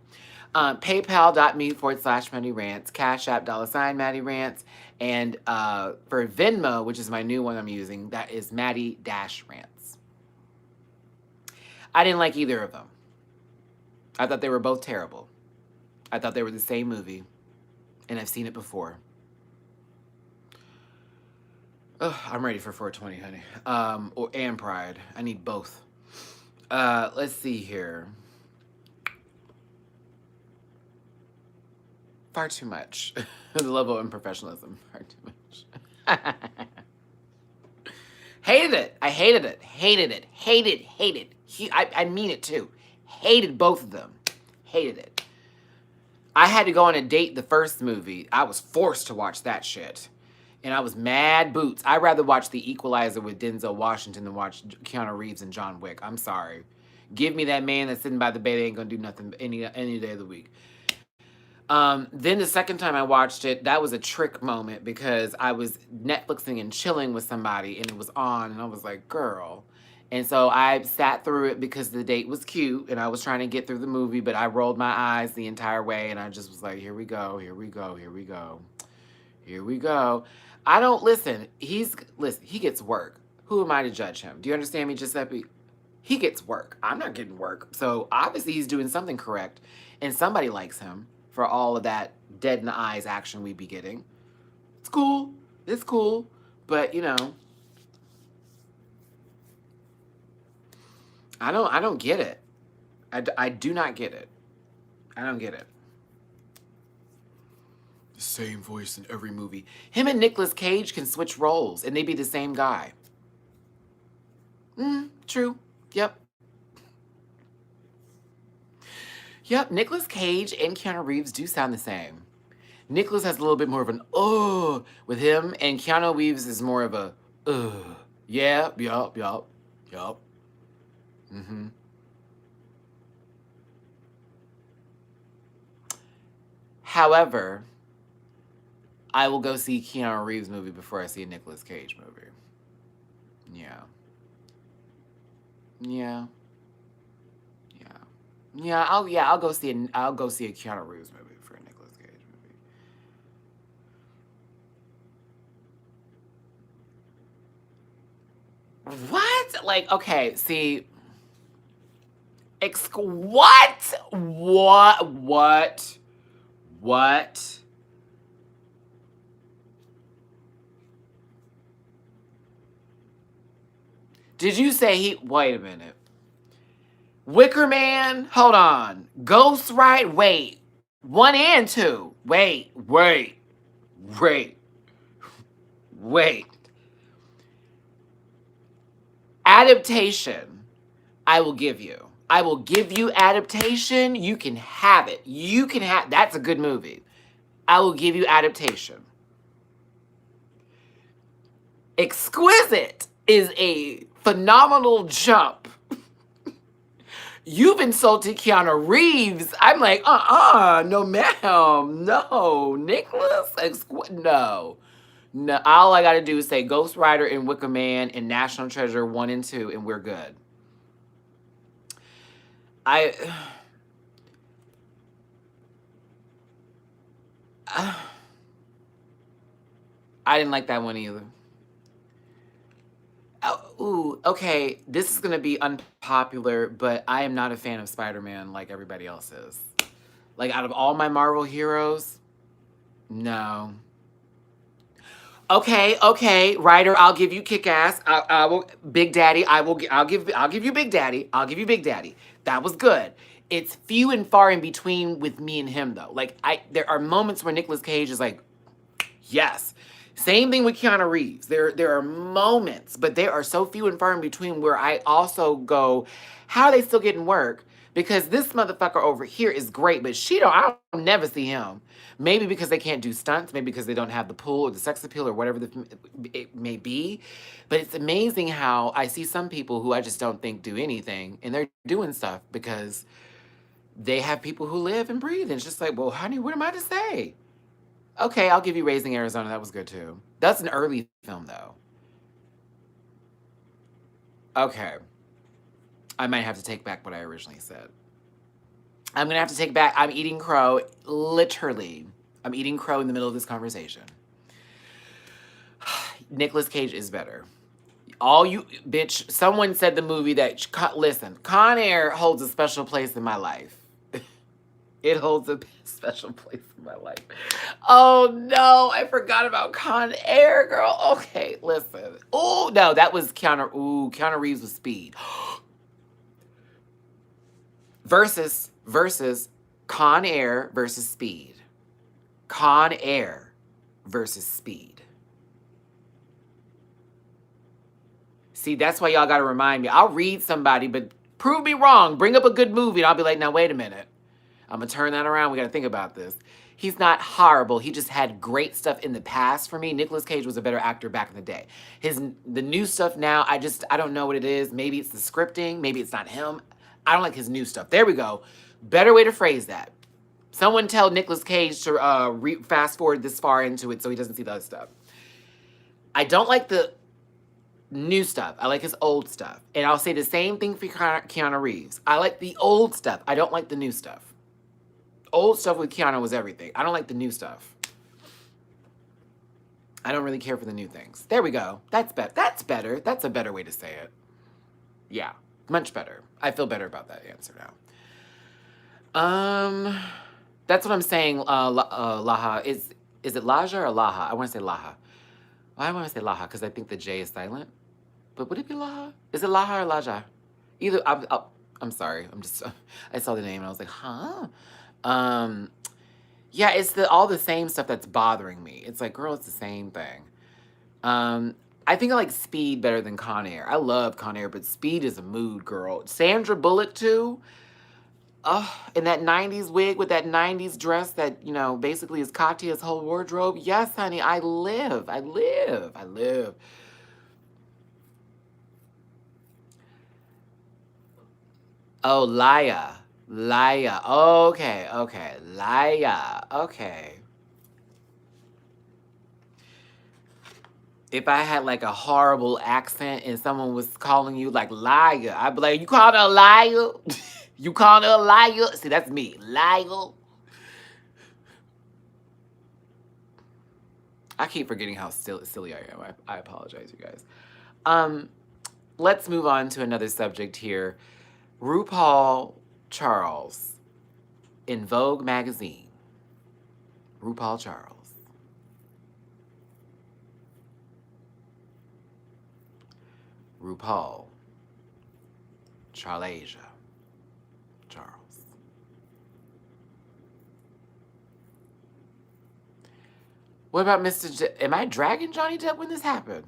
PayPal.me/MattyRants, Cash App $MattyRants, and for Venmo, which is my new one I'm using, that is Matty-Rants. I didn't like either of them. I thought they were both terrible. I thought they were the same movie, and I've seen it before. Ugh, I'm ready for 420, honey. And Pride. I need both. Let's see here. Far too much. The level of unprofessionalism. Far too much. Hated it. I hated it. Hated it. Hated. I mean it too. Hated both of them. Hated it. I had to go on a date the first movie. I was forced to watch that shit. And I was mad boots. I'd rather watch The Equalizer with Denzel Washington than watch Keanu Reeves and John Wick. I'm sorry. Give me that man that's sitting by the bed. They ain't gonna do nothing any day of the week. Then the second time I watched it, that was a trick moment because I was Netflixing and chilling with somebody and it was on and I was like, girl. And so I sat through it because the date was cute and I was trying to get through the movie, but I rolled my eyes the entire way and I just was like, here we go, here we go, here we go, here we go. I don't listen. He gets work. Who am I to judge him? Do you understand me, Giuseppe? He gets work. I'm not getting work. So obviously he's doing something correct and somebody likes him for all of that dead in the eyes action we be getting. It's cool. It's cool. But, you know, I don't get it. I do not get it. I don't get it. The same voice in every movie. Him and Nicolas Cage can switch roles and they be the same guy. True. Yep. Yep, Nicolas Cage and Keanu Reeves do sound the same. Nicolas has a little bit more of an with him, and Keanu Reeves is more of a yeah, yup. However, I will go see Keanu Reeves movie before I see a Nicolas Cage movie. Yeah. I'll go see a Keanu Reeves movie for a Nicolas Cage movie. What? Like, okay, see. What? What? Did you say wait a minute. Wicker Man? Hold on. Ghost Rider? Wait. 1 and 2. Wait. Adaptation, I will give you. I will give you adaptation. You can have it. You can have, that's a good movie. I will give you adaptation. Exquisite is a phenomenal jump. You've insulted Keanu Reeves. I'm like, no ma'am. No. Nicholas? No. No. All I gotta do is say Ghost Rider and Wicker Man and National Treasure 1 and 2, and we're good. I didn't like that one either. Oh, ooh, okay. This is gonna be unpopular, but I am not a fan of Spider-Man like everybody else is. Like, out of all my Marvel heroes, no. Okay, Ryder, I'll give you Kick-Ass. I will Big Daddy. I'll give you Big Daddy. I'll give you Big Daddy. That was good. It's few and far in between with me and him though. Like, there are moments where Nicolas Cage is like, yes. Same thing with Keanu Reeves. There are moments, but they are so few and far in between where I also go, how are they still getting work? Because this motherfucker over here is great, but I don't never see him. Maybe because they can't do stunts, maybe because they don't have the pull or the sex appeal or whatever it may be. But it's amazing how I see some people who I just don't think do anything, and they're doing stuff because they have people who live and breathe. And it's just like, well, honey, what am I to say? Okay, I'll give you Raising Arizona. That was good too. That's an early film though. Okay. I might have to take back what I originally said. I'm going to have to take back, I'm eating crow, literally. I'm eating crow in the middle of this conversation. Nicolas Cage is better. All you, bitch, someone said the movie that, listen, Con Air holds a special place in my life. It holds a special place in my life. Oh no, I forgot about Con Air, girl. Okay, listen. Oh no, that was Keanu Reeves with Speed. versus Con Air versus Speed. Con Air versus Speed. See, that's why y'all gotta remind me. I'll read somebody, but prove me wrong. Bring up a good movie, and I'll be like, now wait a minute. I'm gonna turn that around. We gotta think about this. He's not horrible. He just had great stuff in the past for me. Nicolas Cage was a better actor back in the day. The new stuff now, I don't know what it is. Maybe it's the scripting. Maybe it's not him. I don't like his new stuff. There we go. Better way to phrase that. Someone tell Nicolas Cage to fast forward this far into it so he doesn't see the other stuff. I don't like the new stuff. I like his old stuff. And I'll say the same thing for Keanu Reeves. I like the old stuff. I don't like the new stuff. Old stuff with Keanu was everything. I don't like the new stuff. I don't really care for the new things. There we go. That's better. That's better. That's a better way to say it. Yeah, much better. I feel better about that answer now. That's what I'm saying. Laha. Is it Laja or Laha? I want to say Laha. I want to say Laha because I think the J is silent. But would it be Laha? Is it Laha or Laja? Either. I'm sorry. I saw the name and I was like, huh? Yeah, it's all the same stuff that's bothering me. It's like, girl, it's the same thing. I think I like Speed better than Con Air. I love Con Air, but Speed is a mood, girl. Sandra Bullock too. In that 90s wig with that 90s dress that, basically is Katya's whole wardrobe. Yes, honey, I live. Oh, Laya. Okay. Laya. Okay. If I had like a horrible accent and someone was calling you like liar, I'd be like, you called her a liar? You called her a liar? See, that's me. Liar. I keep forgetting how silly I am. I apologize, you guys. Let's move on to another subject here. RuPaul Charles in Vogue magazine. RuPaul Charles. RuPaul Charlasia Charles. What about Mr. Am I dragging Johnny Depp when this happened?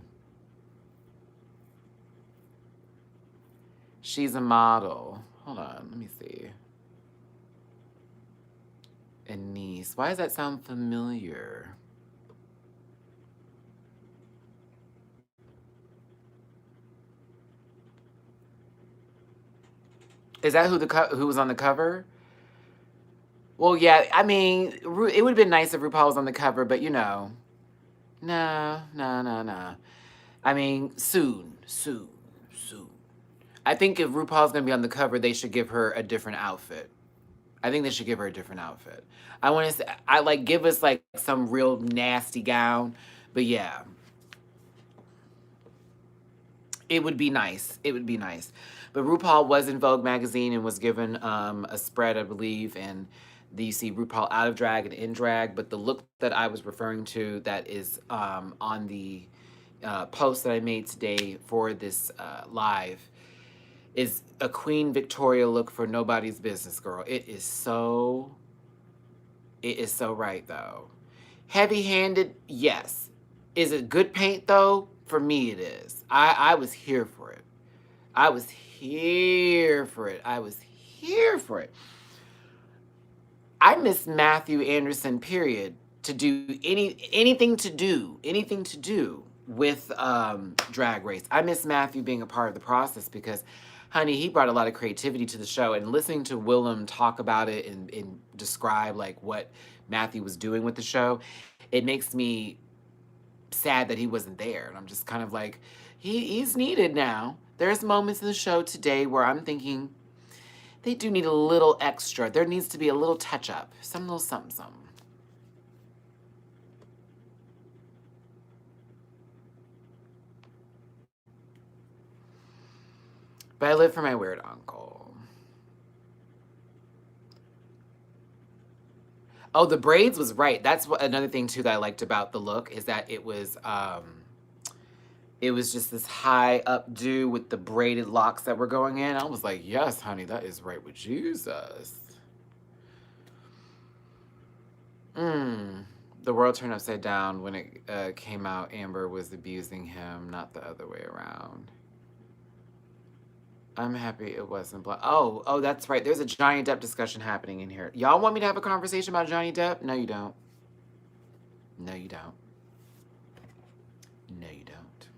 She's a model. Hold on, let me see. And niece. Why does that sound familiar? Is that who was on the cover? Well, yeah. I mean, it would have been nice if RuPaul was on the cover, but you know, no, no, no, no. I mean, soon, soon, soon. I think if RuPaul's gonna be on the cover, they should give her a different outfit. I think they should give her a different outfit. I want to say, I like give us like some real nasty gown, but yeah, it would be nice. It would be nice. But RuPaul was in Vogue magazine and was given a spread, I believe, and you see RuPaul out of drag and in drag. But the look that I was referring to that is on the post that I made today for this live is a Queen Victoria look for nobody's business, girl. It is so right though. Heavy-handed, yes. Is it good paint though? For me it is. I was here for it. I was here for it. I was here for it. I miss Matthew Anderson, period, to do anything to do with Drag Race. I miss Matthew being a part of the process because, honey, he brought a lot of creativity to the show. And listening to Willem talk about it and describe like what Matthew was doing with the show, it makes me sad that he wasn't there. And I'm just kind of like, he's needed now. There's moments in the show today where I'm thinking they do need a little extra. There needs to be a little touch up, some little something, something. But I live for my weird uncle. Oh, the braids was right. That's what another thing too that I liked about the look is that it was just this high updo with the braided locks that were going in. I was like, yes, honey, that is right with Jesus. The world turned upside down when it came out. Amber was abusing him, not the other way around. I'm happy it wasn't black. Oh, that's right. There's a Johnny Depp discussion happening in here. Y'all want me to have a conversation about Johnny Depp? No, you don't. No, you don't. No, you don't.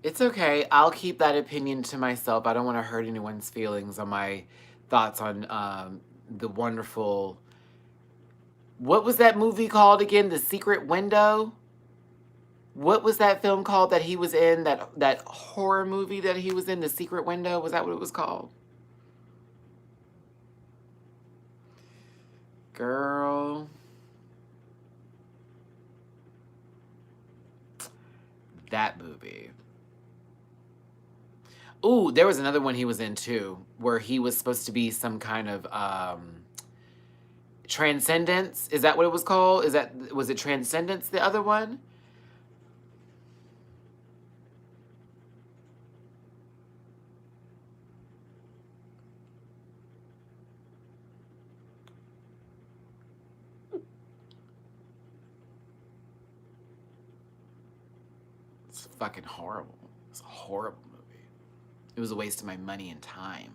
It's okay. I'll keep that opinion to myself. I don't want to hurt anyone's feelings on my thoughts on the wonderful. What was that movie called again? The Secret Window? What was that film called that he was in? That horror movie that he was in, The Secret Window? Was that what it was called? Girl. That movie. Ooh, there was another one he was in too, where he was supposed to be some kind of Transcendence. Is that what it was called? Was it Transcendence, the other one? It's fucking horrible. It's a horrible movie. It was a waste of my money and time.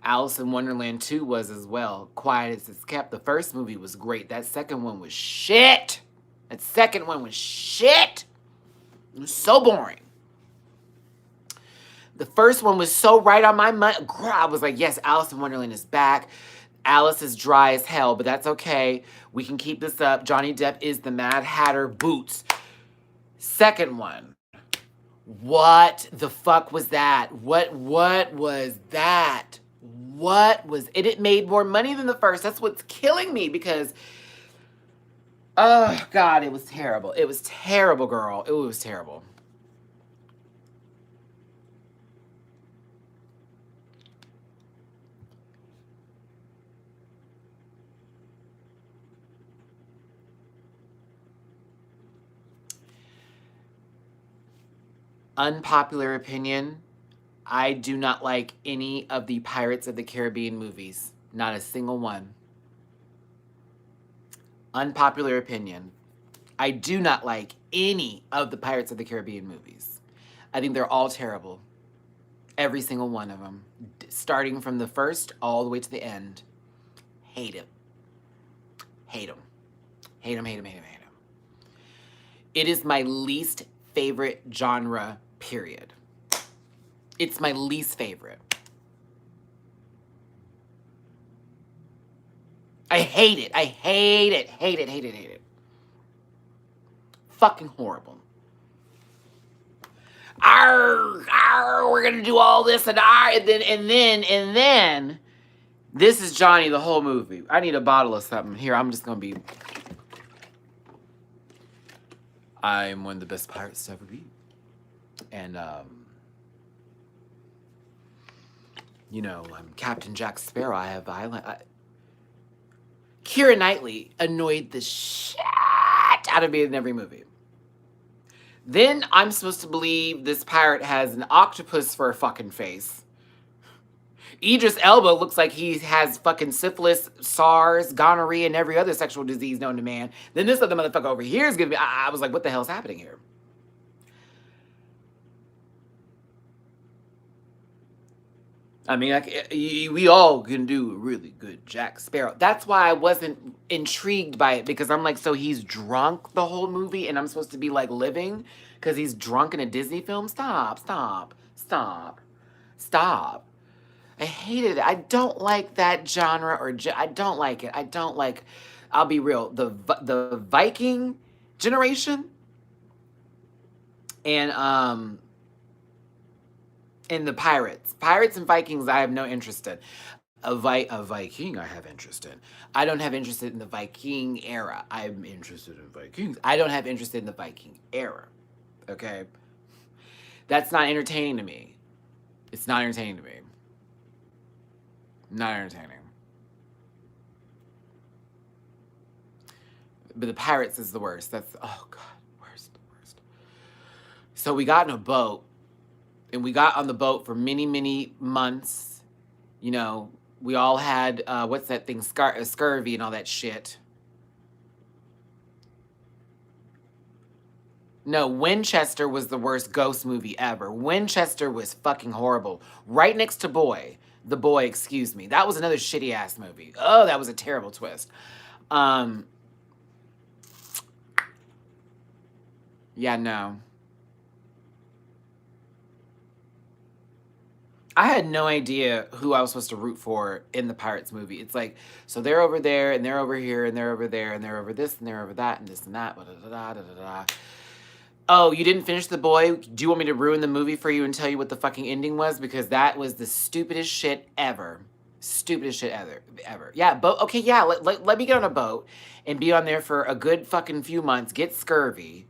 Alice in Wonderland 2 was as well. Quiet as It's Kept. The first movie was great. That second one was shit. That second one was shit. It was so boring. The first one was so right on my money. I was like, yes, Alice in Wonderland is back. Alice is dry as hell, but that's okay. We can keep this up. Johnny Depp is the Mad Hatter Boots. Second one. What the fuck was that? What was that? What was it? It made more money than the first. That's what's killing me because, oh God, it was terrible. It was terrible, girl. It was terrible. Unpopular opinion. I do not like any of the Pirates of the Caribbean movies. Not a single one. Unpopular opinion. I do not like any of the Pirates of the Caribbean movies. I think they're all terrible. Every single one of them. Starting from the first all the way to the end. Hate it. Hate them. Hate them, hate them, hate them, hate them. It is my least favorite genre, period. It's my least favorite. I hate it. I hate it. Hate it, hate it, hate it. Fucking horrible. Arr, arr, we're gonna do all this and then this is Johnny the whole movie. I need a bottle of something. Here, I'm just gonna be. I'm one of the best pirates to ever be. And you know, I'm Captain Jack Sparrow. I have violent. Keira Knightley annoyed the shit out of me in every movie. Then I'm supposed to believe this pirate has an octopus for a fucking face. Idris Elba looks like he has fucking syphilis, SARS, gonorrhea, and every other sexual disease known to man. Then this other motherfucker over here is gonna be. I was like, what the hell's happening here? I mean, like, we all can do a really good Jack Sparrow. That's why I wasn't intrigued by it, because I'm like, so he's drunk the whole movie and I'm supposed to be like living because he's drunk in a Disney film? Stop, stop, stop, stop. I hated it. I don't like that genre, or I don't like it. I don't like, I'll be real, the Viking generation and the Pirates and Vikings, I have no interest in. A Viking, I have interest in. I don't have interest in the Viking era. I'm interested in Vikings. I don't have interest in the Viking era. Okay? That's not entertaining to me. It's not entertaining to me. Not entertaining. But the Pirates is the worst. That's, oh God, worst. So we got in a boat. And we got on the boat for many, many months. You know, we all had, what's that thing, scurvy and all that shit. No, Winchester was the worst ghost movie ever. Winchester was fucking horrible. Right next to The Boy, excuse me. That was another shitty ass movie. Oh, that was a terrible twist. Yeah, no. I had no idea who I was supposed to root for in the Pirates movie. It's like, so they're over there, and they're over here, and they're over there, and they're over this, and they're over that, and this and that. Oh, you didn't finish The Boy? Do you want me to ruin the movie for you and tell you what the fucking ending was? Because that was the stupidest shit ever. Stupidest shit ever. Yeah, okay, yeah, let me get on a boat and be on there for a good fucking few months, get scurvy,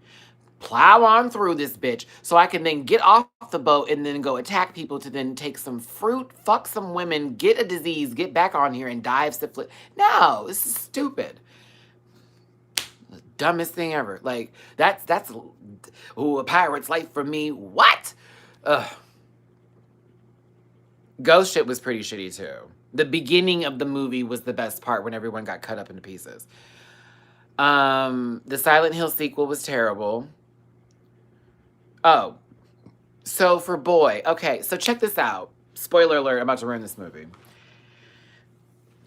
plow on through this bitch so I can then get off the boat and then go attack people to then take some fruit, fuck some women, get a disease, get back on here and die of syphilis. No, this is stupid. The dumbest thing ever. Like, that's a pirate's life for me. What? Ugh. Ghost shit was pretty shitty too. The beginning of the movie was the best part when everyone got cut up into pieces. The Silent Hill sequel was terrible. Oh, so for Boy, okay, so check this out. Spoiler alert, I'm about to ruin this movie.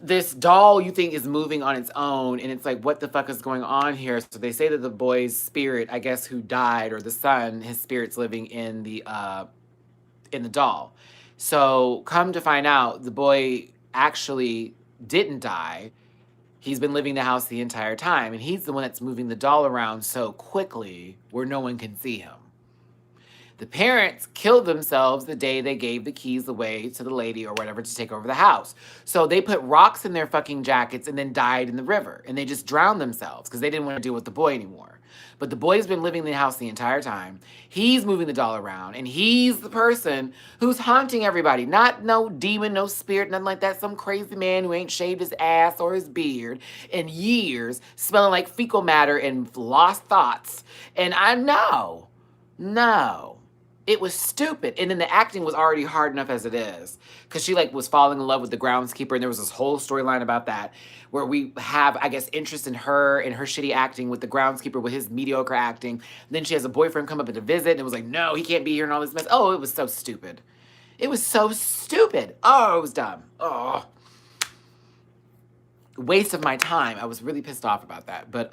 This doll you think is moving on its own, and it's like, what the fuck is going on here? So they say that the boy's spirit, I guess, who died, or the son, his spirit's living in the doll. So come to find out, the boy actually didn't die. He's been living in the house the entire time, and he's the one that's moving the doll around so quickly where no one can see him. The parents killed themselves the day they gave the keys away to the lady or whatever to take over the house. So they put rocks in their fucking jackets and then died in the river. And they just drowned themselves because they didn't want to deal with the boy anymore. But the boy's been living in the house the entire time. He's moving the doll around. And he's the person who's haunting everybody. Not no demon, no spirit, nothing like that. Some crazy man who ain't shaved his ass or his beard in years, smelling like fecal matter and lost thoughts. And I know. No. It was stupid. And then the acting was already hard enough as it is. Because she like was falling in love with the groundskeeper. And there was this whole storyline about that. Where we have, I guess, interest in her and her shitty acting with the groundskeeper with his mediocre acting. And then she has a boyfriend come up to visit. And it was like, no, he can't be here and all this mess. Oh, it was so stupid. It was so stupid. Oh, it was dumb. Oh. Waste of my time. I was really pissed off about that. But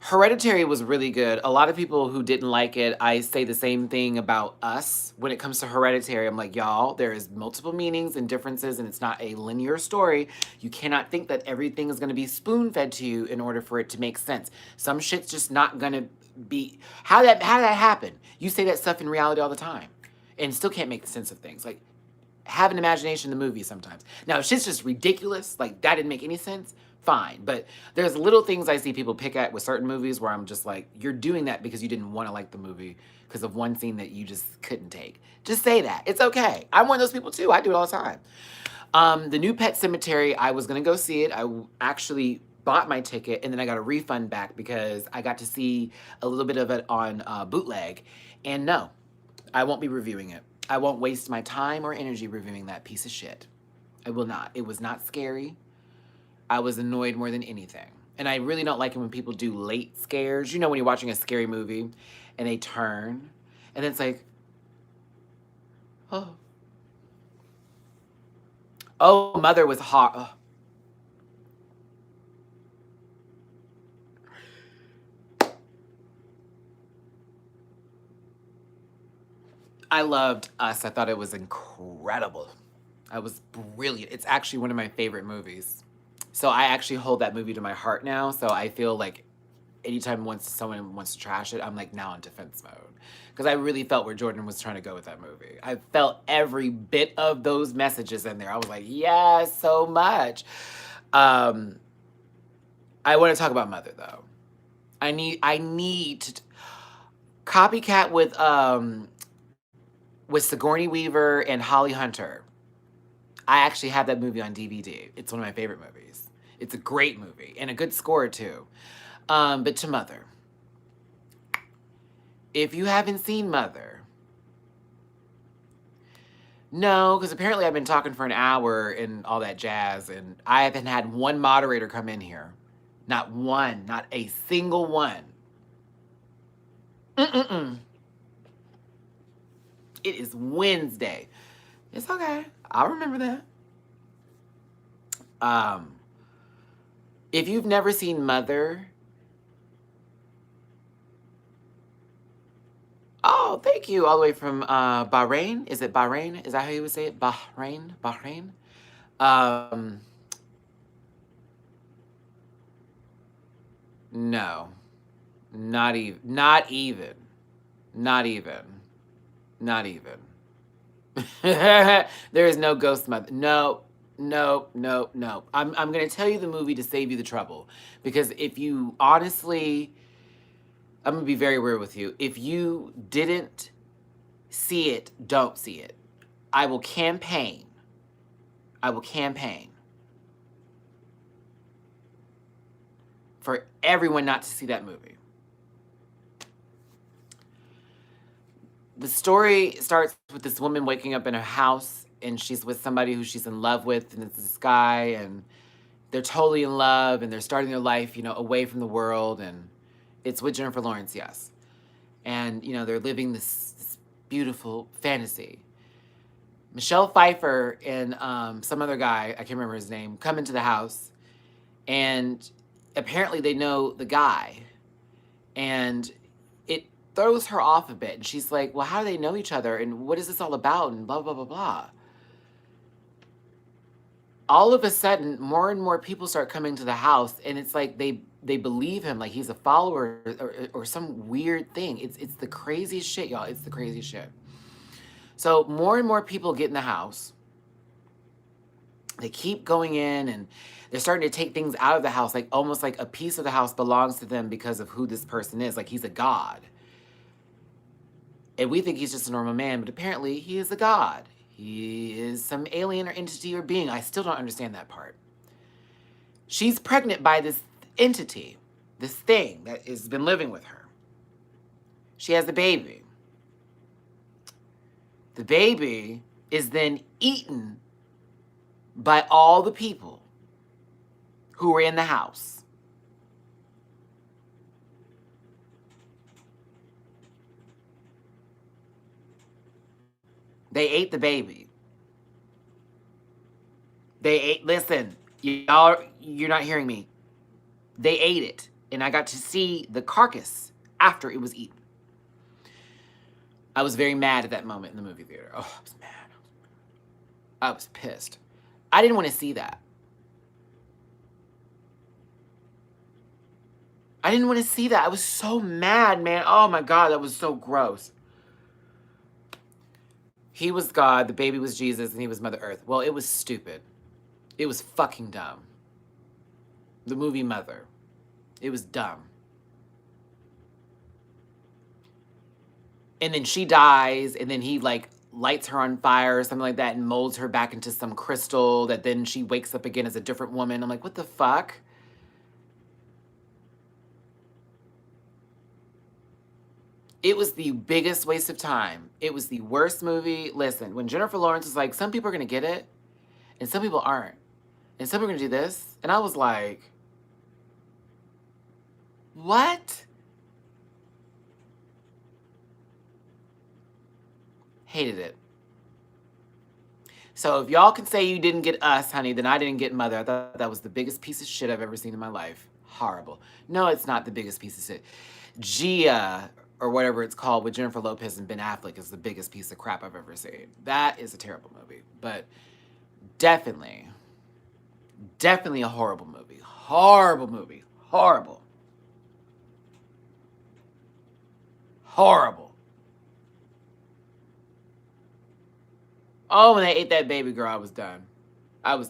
Hereditary was really good. A lot of people who didn't like it, I say the same thing about Us. When it comes to Hereditary, I'm like, y'all, there is multiple meanings and differences, and it's not a linear story. You cannot think that everything is going to be spoon-fed to you in order for it to make sense. Some shit's just not going to be... How did that happen? You say that stuff in reality all the time and still can't make sense of things. Like, have an imagination in the movie sometimes. Now, if shit's just ridiculous, like that didn't make any sense, fine. But there's little things I see people pick at with certain movies where I'm just like, you're doing that because you didn't want to like the movie because of one scene that you just couldn't take. Just say that. It's okay. I'm one of those people too. I do it all the time. The new Pet Sematary, I was going to go see it. I actually bought my ticket and then I got a refund back because I got to see a little bit of it on bootleg. And no, I won't be reviewing it. I won't waste my time or energy reviewing that piece of shit. I will not. It was not scary. I was annoyed more than anything. And I really don't like it when people do late scares. You know when you're watching a scary movie and they turn and it's like, oh. Oh, Mother was hot. Oh. I loved Us. I thought it was incredible. I was brilliant. It's actually one of my favorite movies. So I actually hold that movie to my heart now. So I feel like anytime someone wants to trash it, I'm like now in defense mode. Because I really felt where Jordan was trying to go with that movie. I felt every bit of those messages in there. I was like, yes, so much. I want to talk about Mother though. I need to copycat with Sigourney Weaver and Holly Hunter. I actually have that movie on DVD. It's one of my favorite movies. It's a great movie and a good score too. But to Mother. If you haven't seen Mother, no, because apparently I've been talking for an hour and all that jazz, and I haven't had one moderator come in here. Not one, not a single one. Mm-mm-mm. It is Wednesday. It's okay. I'll remember that. If you've never seen Mother, oh, thank you. All the way from Bahrain. Is it Bahrain? Is that how you would say it? Bahrain? Bahrain? No. Not even. Not even. Not even. Not even. There is no ghost mother. No, no, no, no. I'm going to tell you the movie to save you the trouble. Because if you honestly, I'm going to be very real with you. If you didn't see it, don't see it. I will campaign for everyone not to see that movie. The story starts with this woman waking up in her house, and she's with somebody who she's in love with, and it's this guy, and they're totally in love, and they're starting their life, away from the world, and it's with Jennifer Lawrence, yes. And, they're living this beautiful fantasy. Michelle Pfeiffer and some other guy, I can't remember his name, come into the house, and apparently they know the guy, and it throws her off a bit. And she's like, well, how do they know each other? And what is this all about? And blah, blah, blah, blah. All of a sudden, more and more people start coming to the house, and it's like they believe him, like he's a follower or some weird thing. It's the craziest shit, y'all. It's the craziest shit. So more and more people get in the house. They keep going in, and they're starting to take things out of the house, like almost like a piece of the house belongs to them because of who this person is. Like he's a god. And we think he's just a normal man, but apparently he is a god. He is some alien or entity or being. I still don't understand that part. She's pregnant by this entity, this thing that has been living with her. She has a baby. The baby is then eaten by all the people who were in the house. They ate the baby. They ate, listen, y'all, you're not hearing me. They ate it, and I got to see the carcass after it was eaten. I was very mad at that moment in the movie theater. Oh, I was mad. I was pissed. I didn't want to see that. I didn't want to see that. I was so mad, man. Oh my God, that was so gross. He was God, the baby was Jesus, and he was Mother Earth. Well, it was stupid. It was fucking dumb. The movie Mother. It was dumb. And then she dies, and then he like lights her on fire or something like that and molds her back into some crystal that then she wakes up again as a different woman. I'm like, what the fuck? It was the biggest waste of time. It was the worst movie. Listen, when Jennifer Lawrence was like, some people are going to get it and some people aren't. And some people are going to do this. And I was like, what? Hated it. So if y'all can say you didn't get Us, honey, then I didn't get Mother. I thought that was the biggest piece of shit I've ever seen in my life. Horrible. No, it's not the biggest piece of shit. Gia, or whatever it's called, with Jennifer Lopez and Ben Affleck is the biggest piece of crap I've ever seen. That is a terrible movie. But definitely a horrible movie. Horrible movie. Horrible. Horrible. Oh, when they ate that baby girl, I was done. Oh,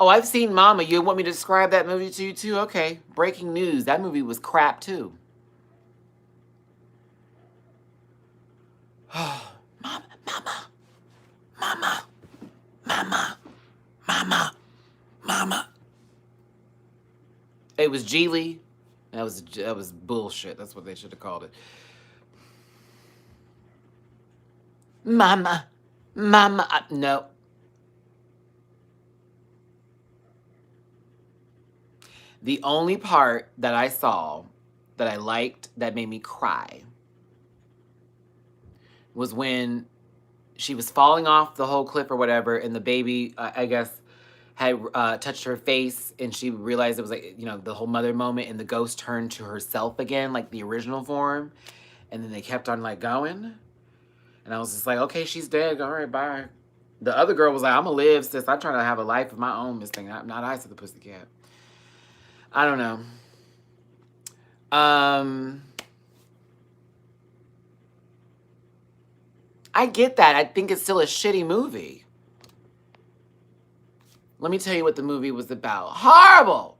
I've seen Mama. You want me to describe that movie to you too? Okay. Breaking news. That movie was crap too. Oh, Mama, Mama, Mama, Mama, Mama, Mama. It was Geely. That was bullshit. That's what they should have called it. Mama, Mama. No. The only part that I saw that I liked that made me cry was when she was falling off the whole cliff or whatever, and the baby, I guess, had touched her face, and she realized it was like, you know, the whole mother moment, and the ghost turned to herself again, like the original form, and then they kept on like going, and I was just like, okay, she's dead. All right, bye. The other girl was like, I'm gonna live, sis. I'm trying to have a life of my own, Miss Thing. Not Eyes of the Pussycat. I don't know. I get that. I think it's still a shitty movie. Let me tell you what the movie was about. Horrible!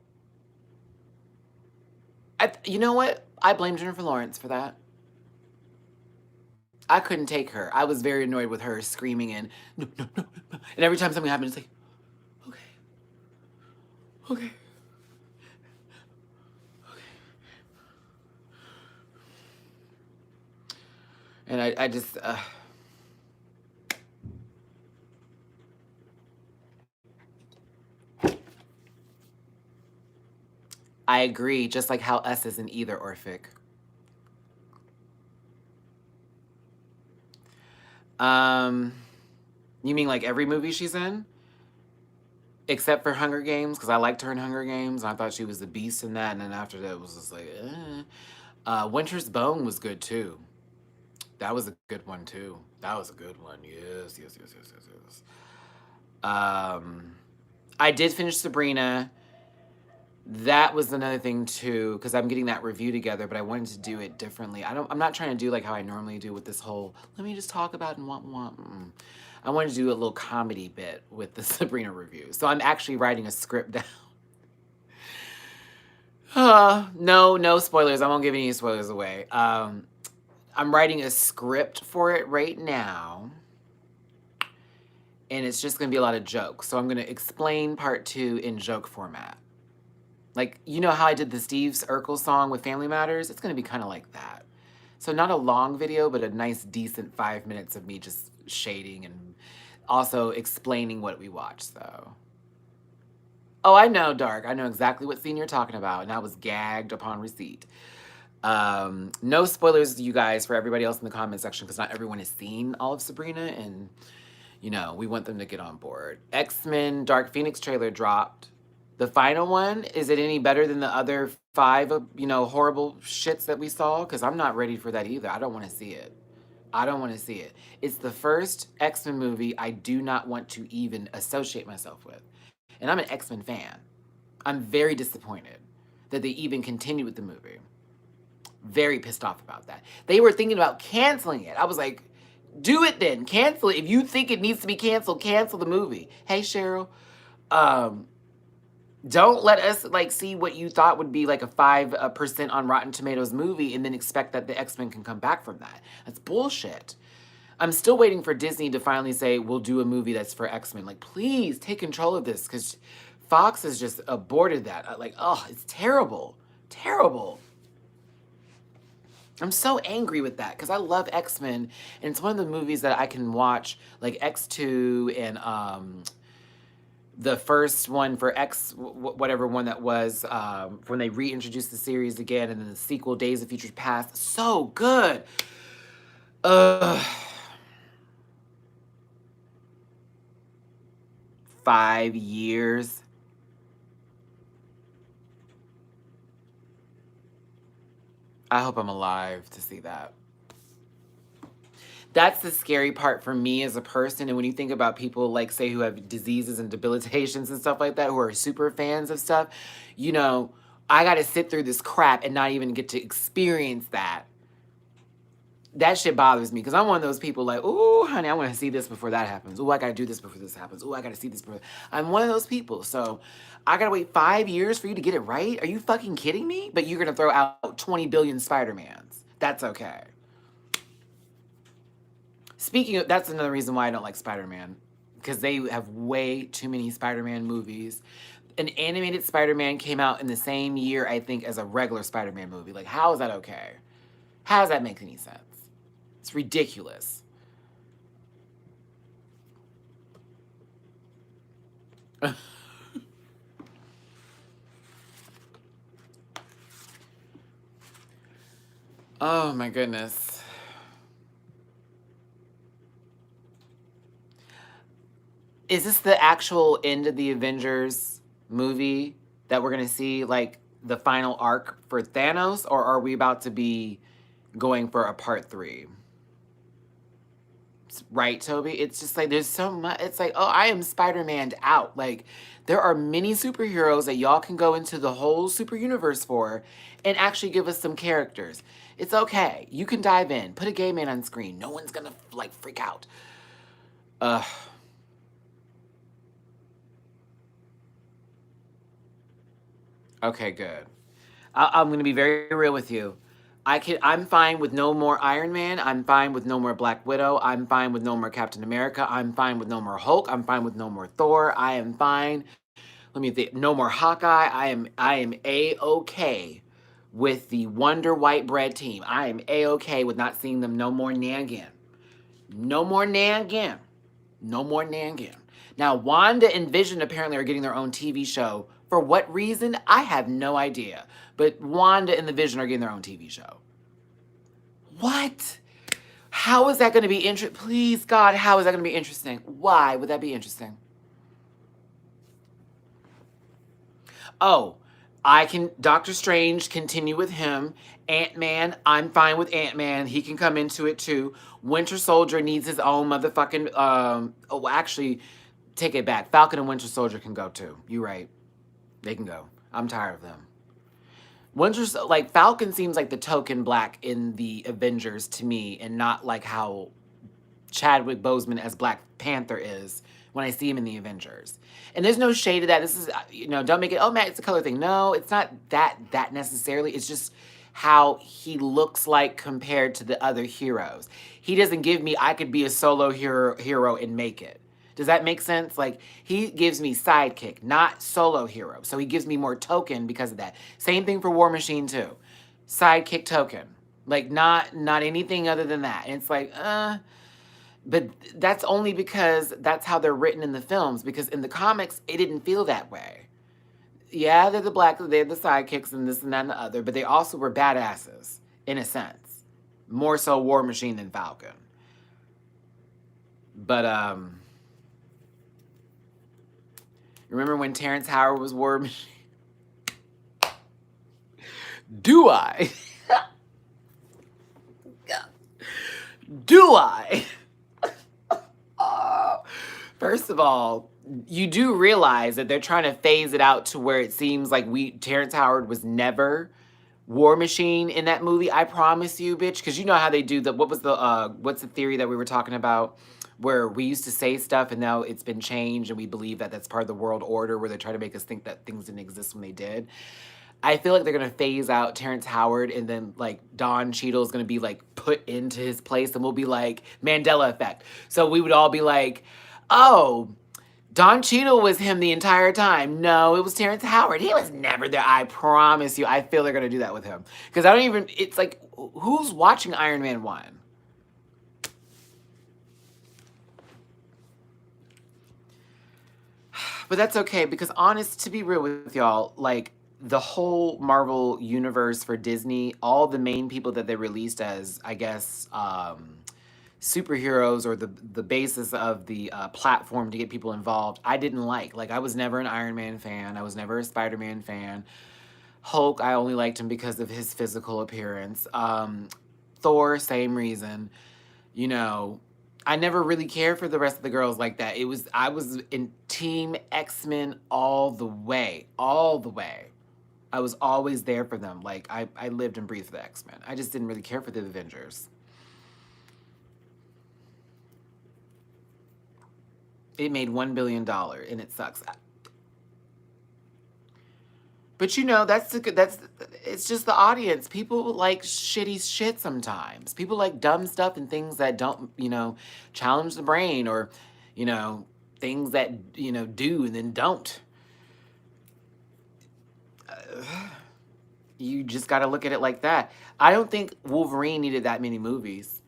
You know what? I blame Jennifer Lawrence for that. I couldn't take her. I was very annoyed with her screaming and no, no, no, no. And every time something happened, it's like, okay. Okay. And I just, I agree, just like how Us isn't either, Orphic. You mean like every movie she's in? Except for Hunger Games, because I liked her in Hunger Games. And I thought she was the beast in that. And then after that, it was just like, Winter's Bone was good too. That was a good one too. That was a good one. Yes. I did finish Sabrina. That was another thing too, because I'm getting that review together, but I wanted to do it differently. I'm not trying to do like how I normally do with this whole, let me just talk about and want. I wanted to do a little comedy bit with the Sabrina review. So I'm actually writing a script down. No spoilers. I won't give any spoilers away. I'm writing a script for it right now. And it's just going to be a lot of jokes. So I'm going to explain part 2 in joke format. Like, you know how I did the Steve Urkel song with Family Matters? It's going to be kind of like that. So not a long video, but a nice, decent 5 minutes of me just shading and also explaining what we watched, though. Oh, I know, Dark. I know exactly what scene you're talking about, and I was gagged upon receipt. No spoilers, you guys, for everybody else in the comment section, because not everyone has seen all of Sabrina, and, you know, we want them to get on board. X-Men Dark Phoenix trailer dropped. The final one, is it any better than the other 5, you know, horrible shits that we saw? Because I'm not ready for that either. I don't want to see it. I don't want to see it. It's the first X-Men movie I do not want to even associate myself with. And I'm an X-Men fan. I'm very disappointed that they even continued with the movie. Very pissed off about that. They were thinking about canceling it. I was like, do it then. Cancel it. If you think it needs to be canceled, cancel the movie. Hey, Cheryl. Don't let us like see what you thought would be like a 5% on Rotten Tomatoes movie and then expect that the X-Men can come back from that. That's bullshit. I'm still waiting for Disney to finally say, we'll do a movie that's for X-Men. Like, please take control of this, because Fox has just aborted that. Like, oh, it's terrible. Terrible. I'm so angry with that, because I love X-Men, and it's one of the movies that I can watch, like X2 and the first one for whatever one that was, when they reintroduced the series again, and then the sequel, Days of Future Past. So good. 5 years. I hope I'm alive to see that. That's the scary part for me as a person. And when you think about people like, say, who have diseases and debilitations and stuff like that, who are super fans of stuff, you know, I got to sit through this crap and not even get to experience that. That shit bothers me, because I'm one of those people like, ooh, honey, I want to see this before that happens. Ooh, I got to do this before this happens. Ooh, I got to see this before. I'm one of those people. So I got to wait 5 years for you to get it right? Are you fucking kidding me? But you're going to throw out 20 billion Spider-Mans. That's okay. Speaking of, that's another reason why I don't like Spider-Man, because they have way too many Spider-Man movies. An animated Spider-Man came out in the same year, I think, as a regular Spider-Man movie. Like, how is that okay? How does that make any sense? It's ridiculous. Oh my goodness. Is this the actual end of the Avengers movie that we're going to see, like, the final arc for Thanos? Or are we about to be going for a part 3? Right, Toby? It's just like, there's so much. It's like, oh, I am Spider-Man'd out. Like, there are many superheroes that y'all can go into the whole super universe for and actually give us some characters. It's okay. You can dive in. Put a gay man on screen. No one's gonna, like, freak out. Ugh. Okay, good. I'm going to be very real with you. I'm fine with no more Iron Man. I'm fine with no more Black Widow. I'm fine with no more Captain America. I'm fine with no more Hulk. I'm fine with no more Thor. I am fine. Let me think. No more Hawkeye. I am A-okay with the Wonder White Bread team. I am A-okay with not seeing them no more Nangan. No more Nangan. No more Nangan. Now, Wanda and Vision apparently are getting their own TV show. For what reason? I have no idea. But Wanda and the Vision are getting their own TV show. What? How is that going to be interesting? Please, God, how is that going to be interesting? Why would that be interesting? Oh, Doctor Strange, continue with him. Ant-Man, I'm fine with Ant-Man. He can come into it too. Winter Soldier needs his own motherfucking, oh, actually, take it back. Falcon and Winter Soldier can go too. You're right. They can go. I'm tired of them. Like, Falcon seems like the token black in the Avengers to me, and not like how Chadwick Boseman as Black Panther is when I see him in the Avengers. And there's no shade of that. This is, you know, don't make it, oh, Matt, it's a color thing. No, it's not that necessarily. It's just how he looks like compared to the other heroes. He doesn't give me, I could be a solo hero and make it. Does that make sense? Like, he gives me sidekick, not solo hero. So he gives me more token because of that. Same thing for War Machine too. Sidekick token. Like, not anything other than that. And it's like, but that's only because that's how they're written in the films. Because in the comics, it didn't feel that way. Yeah, they're the sidekicks and this and that and the other, but they also were badasses, in a sense. More so War Machine than Falcon. But, remember when Terrence Howard was War Machine? Do I? Do I? First of all, you do realize that they're trying to phase it out to where it seems like Terrence Howard was never War Machine in that movie. I promise you, bitch, because you know how they do what's the theory that we were talking about, where we used to say stuff and now it's been changed and we believe that that's part of the world order, where they try to make us think that things didn't exist when they did. I feel like they're gonna phase out Terrence Howard, and then like Don Cheadle's gonna be like put into his place, and we'll be like Mandela effect. So we would all be like, oh, Don Cheadle was him the entire time. No, it was Terrence Howard. He was never there. I promise you. I feel they're gonna do that with him, because I don't even. It's like, who's watching Iron Man 1? But that's okay, because honest, to be real with y'all, like, the whole Marvel universe for Disney, all the main people that they released as, I guess, superheroes, or the basis of the platform to get people involved, I didn't like. Like, I was never an Iron Man fan. I was never a Spider-Man fan. Hulk, I only liked him because of his physical appearance. Thor, same reason. You know, I never really cared for the rest of the girls like that. I was in Team X-Men all the way. All the way. I was always there for them. Like, I lived and breathed for the X-Men. I just didn't really care for the Avengers. It made $1 billion, and it sucks. But you know, it's just the audience. People like shitty shit sometimes. People like dumb stuff and things that don't, challenge the brain, or, things that, do and then don't. You just got to look at it like that. I don't think Wolverine needed that many movies.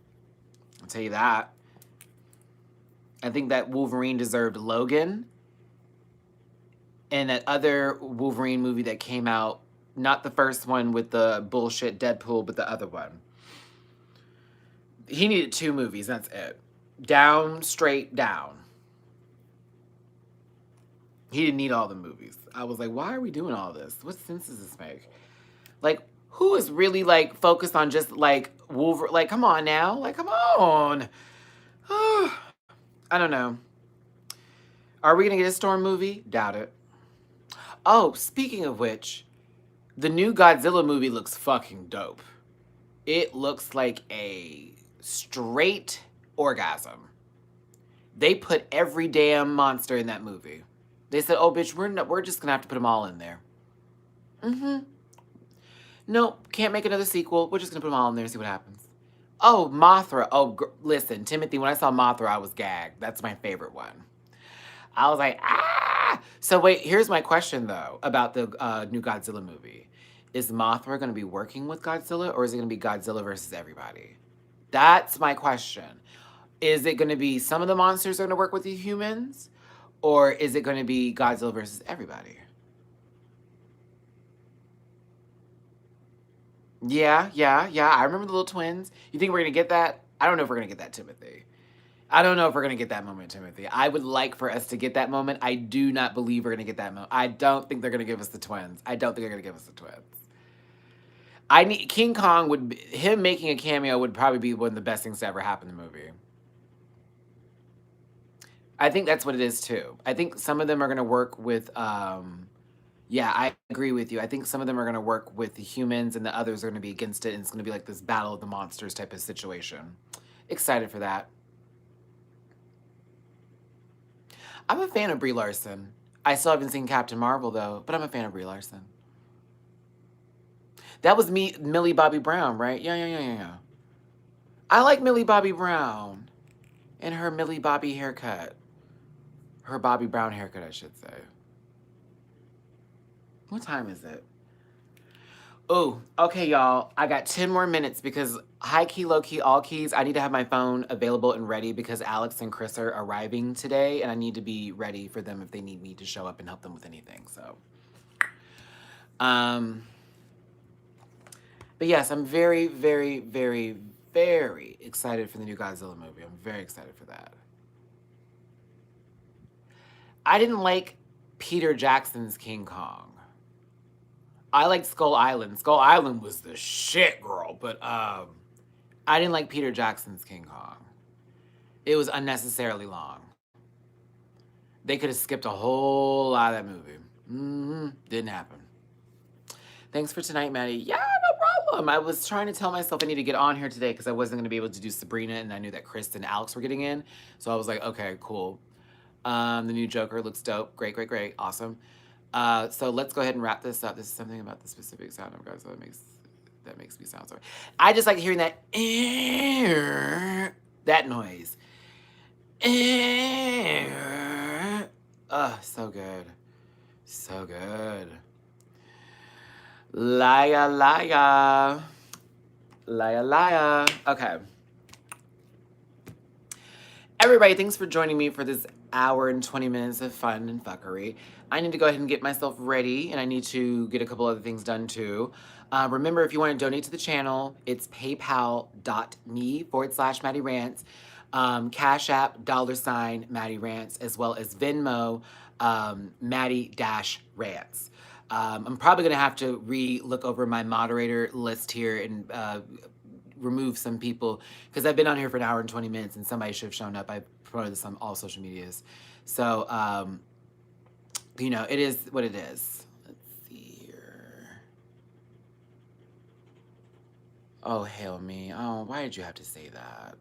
I'll tell you that. I think that Wolverine deserved Logan and that other Wolverine movie that came out, not the first one with the bullshit Deadpool, but the other one. He needed 2 movies, that's it. Down, straight down. He didn't need all the movies. I was like, why are we doing all this? What sense does this make? Like, who is really, like, focused on just, like, Wolverine? Like, come on now. Like, come on. I don't know. Are we going to get a Storm movie? Doubt it. Oh, speaking of which, the new Godzilla movie looks fucking dope. It looks like a straight orgasm. They put every damn monster in that movie. They said, oh, bitch, we're just going to have to put them all in there. Nope, can't make another sequel. We're just going to put them all in there and see what happens. Oh, Mothra. Oh, listen, Timothy, when I saw Mothra, I was gagged. That's my favorite one. I was like, ah! So wait, here's my question, though, about the new Godzilla movie. Is Mothra going to be working with Godzilla, or is it going to be Godzilla versus everybody? That's my question. Is it going to be some of the monsters are going to work with the humans, or is it going to be Godzilla versus everybody? Yeah. I remember the little twins. You think we're going to get that? I don't know if we're going to get that, Timothy. I don't know if we're going to get that moment, Timothy. I would like for us to get that moment. I do not believe we're going to get that moment. I don't think they're going to give us the twins. I don't think they're going to give us the twins. King Kong him making a cameo would probably be one of the best things to ever happen in the movie. I think that's what it is too. I think some of them are going to work with, yeah, I agree with you. I think some of them are going to work with the humans and the others are going to be against it. And it's going to be like this battle of the monsters type of situation. Excited for that. I'm a fan of Brie Larson. I still haven't seen Captain Marvel, though, but I'm a fan of Brie Larson. That was Millie Bobby Brown, right? Yeah. I like Millie Bobby Brown and her Millie Bobby haircut. Her Bobby Brown haircut, I should say. What time is it? Oh, okay, y'all. I got 10 more minutes because high key, low key, all keys. I need to have my phone available and ready because Alex and Chris are arriving today, and I need to be ready for them if they need me to show up and help them with anything. So, but yes, I'm very, very, very, very excited for the new Godzilla movie. I'm very excited for that. I didn't like Peter Jackson's King Kong. I liked Skull Island. Skull Island was the shit, girl. But I didn't like Peter Jackson's King Kong. It was unnecessarily long. They could have skipped a whole lot of that movie. Didn't happen. Thanks for tonight, Maddie. Yeah, no problem. I was trying to tell myself I need to get on here today because I wasn't going to be able to do Sabrina, and I knew that Chris and Alex were getting in. So I was like, okay, cool. The new Joker looks dope. Great, great, great. Awesome. So let's go ahead and wrap this up. This is something about the specific sound of guys that makes me sound sorry. I just like hearing that noise. So good. So good. Liar, liar. Liar, liar. Okay. Everybody, thanks for joining me for this hour and 20 minutes of fun and fuckery. I need to go ahead and get myself ready, and I need to get a couple other things done too. Remember, if you want to donate to the channel, it's paypal.me/MattyRants, Cash App, $MattyRants, as well as Venmo, Matty-Rants. I'm probably going to have to look over my moderator list here and remove some people because I've been on here for an hour and 20 minutes and somebody should have shown up. I promoted this on all social medias. So, you know, it is what it is. Let's see here. Oh, hail me. Oh, why did you have to say that?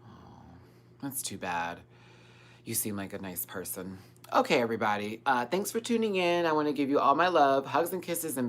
Oh, that's too bad. You seem like a nice person. Okay, everybody. Thanks for tuning in. I want to give you all my love, hugs and kisses, and